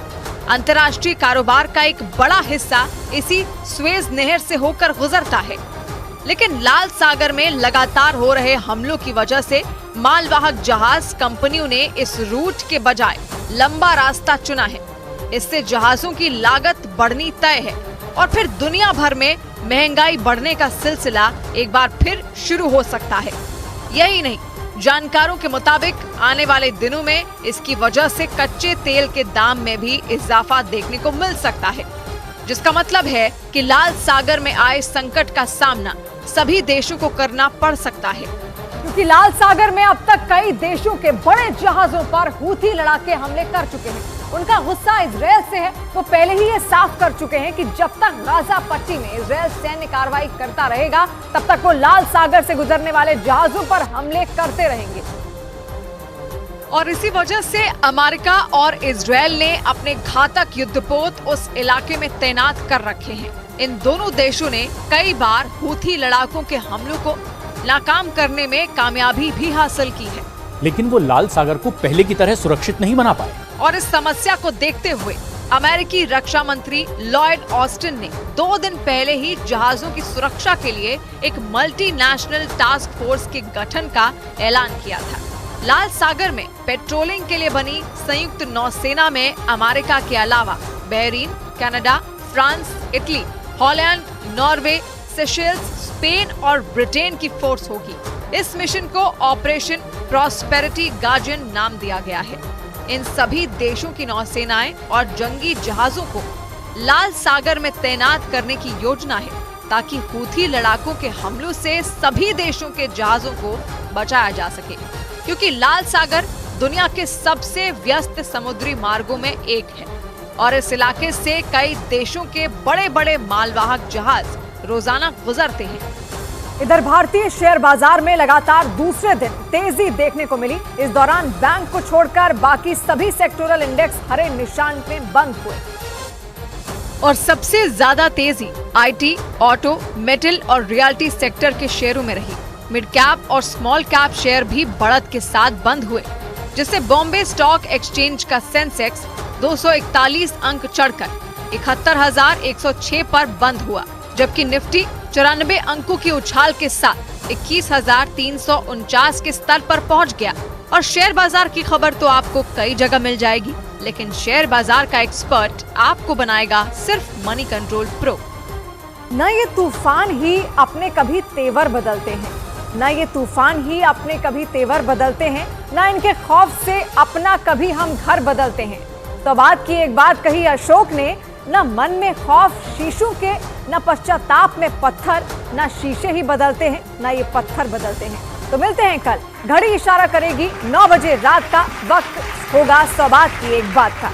अंतर्राष्ट्रीय कारोबार का एक बड़ा हिस्सा इसी स्वेज नहर से होकर गुजरता है, लेकिन लाल सागर में लगातार हो रहे हमलों की वजह से मालवाहक जहाज कंपनियों ने इस रूट के बजाय लंबा रास्ता चुना है। इससे जहाजों की लागत बढ़नी तय है और फिर दुनिया भर में महंगाई बढ़ने का सिलसिला एक बार फिर शुरू हो सकता है। यही नहीं, जानकारों के मुताबिक आने वाले दिनों में इसकी वजह से कच्चे तेल के दाम में भी इजाफा देखने को मिल सकता है, जिसका मतलब है कि लाल सागर में आए संकट का सामना सभी देशों को करना पड़ सकता है, क्योंकि लाल सागर में अब तक कई देशों के बड़े जहाजों पर हूथी लड़ाके हमले कर चुके हैं। उनका गुस्सा इजरायल से है। वो पहले ही ये साफ कर चुके हैं कि जब तक गाजा पट्टी में इजरायल सैन्य कार्रवाई करता रहेगा तब तक वो लाल सागर से गुजरने वाले जहाजों पर हमले करते रहेंगे। और इसी वजह से अमेरिका और इजरायल ने अपने घातक युद्धपोत उस इलाके में तैनात कर रखे हैं। इन दोनों देशों ने कई बार हूथी लड़ाकों के हमलों को नाकाम करने में कामयाबी भी हासिल की है, लेकिन वो लाल सागर को पहले की तरह सुरक्षित नहीं बना पाए। और इस समस्या को देखते हुए अमेरिकी रक्षा मंत्री लॉयड ऑस्टिन ने 2 दिन पहले ही जहाजों की सुरक्षा के लिए एक मल्टीनेशनल टास्क फोर्स के गठन का ऐलान किया था। लाल सागर में पेट्रोलिंग के लिए बनी संयुक्त नौसेना में अमेरिका के अलावा Bahrain, Canada, France, Italy, Holland, Norway, Seychelles, Spain और ब्रिटेन की फोर्स होगी। इस मिशन को ऑपरेशन प्रॉस्पेरिटी गार्जियन नाम दिया गया है। इन सभी देशों की नौसेनाएं और जंगी जहाजों को लाल सागर में तैनात करने की योजना है, ताकि हूथी लड़ाकों के हमलों से सभी देशों के जहाजों को बचाया जा सके, क्योंकि लाल सागर दुनिया के सबसे व्यस्त समुद्री मार्गों में एक है और इस इलाके से कई देशों के बड़े बड़े मालवाहक जहाज रोजाना गुजरते हैं। इधर भारतीय शेयर बाजार में लगातार दूसरे दिन तेजी देखने को मिली। इस दौरान बैंक को छोड़कर बाकी सभी सेक्टोरल इंडेक्स हरे निशान में बंद हुए। और सबसे ज्यादा तेजी आईटी, ऑटो, मेटल और रियल्टी सेक्टर के शेयरों में रही। मिड कैप और स्मॉल कैप शेयर भी बढ़त के साथ बंद हुए, जिससे बॉम्बे स्टॉक एक्सचेंज का सेंसेक्स 241 अंक चढ़कर 71,106 पर बंद हुआ, जबकि निफ्टी 94 अंकों की उछाल के साथ 21,349 के स्तर पर पहुंच गया। और शेयर बाजार की खबर तो आपको कई जगह मिल जाएगी, लेकिन शेयर बाजार का एक्सपर्ट आपको बनाएगा सिर्फ मनी कंट्रोल प्रो। न ये तूफान ही अपने कभी तेवर बदलते हैं, न ये तूफान ही अपने कभी तेवर बदलते हैं, न इनके खौफ से अपना कभी हम घर बदलते हैं। तो बात की एक बात कही अशोक ने, न मन में खौफ शीशों के, न पश्चाताप में पत्थर, न शीशे ही बदलते हैं, न ये पत्थर बदलते हैं। तो मिलते हैं कल, घड़ी इशारा करेगी 9 बजे रात का, वक्त होगा सवात की एक बात का।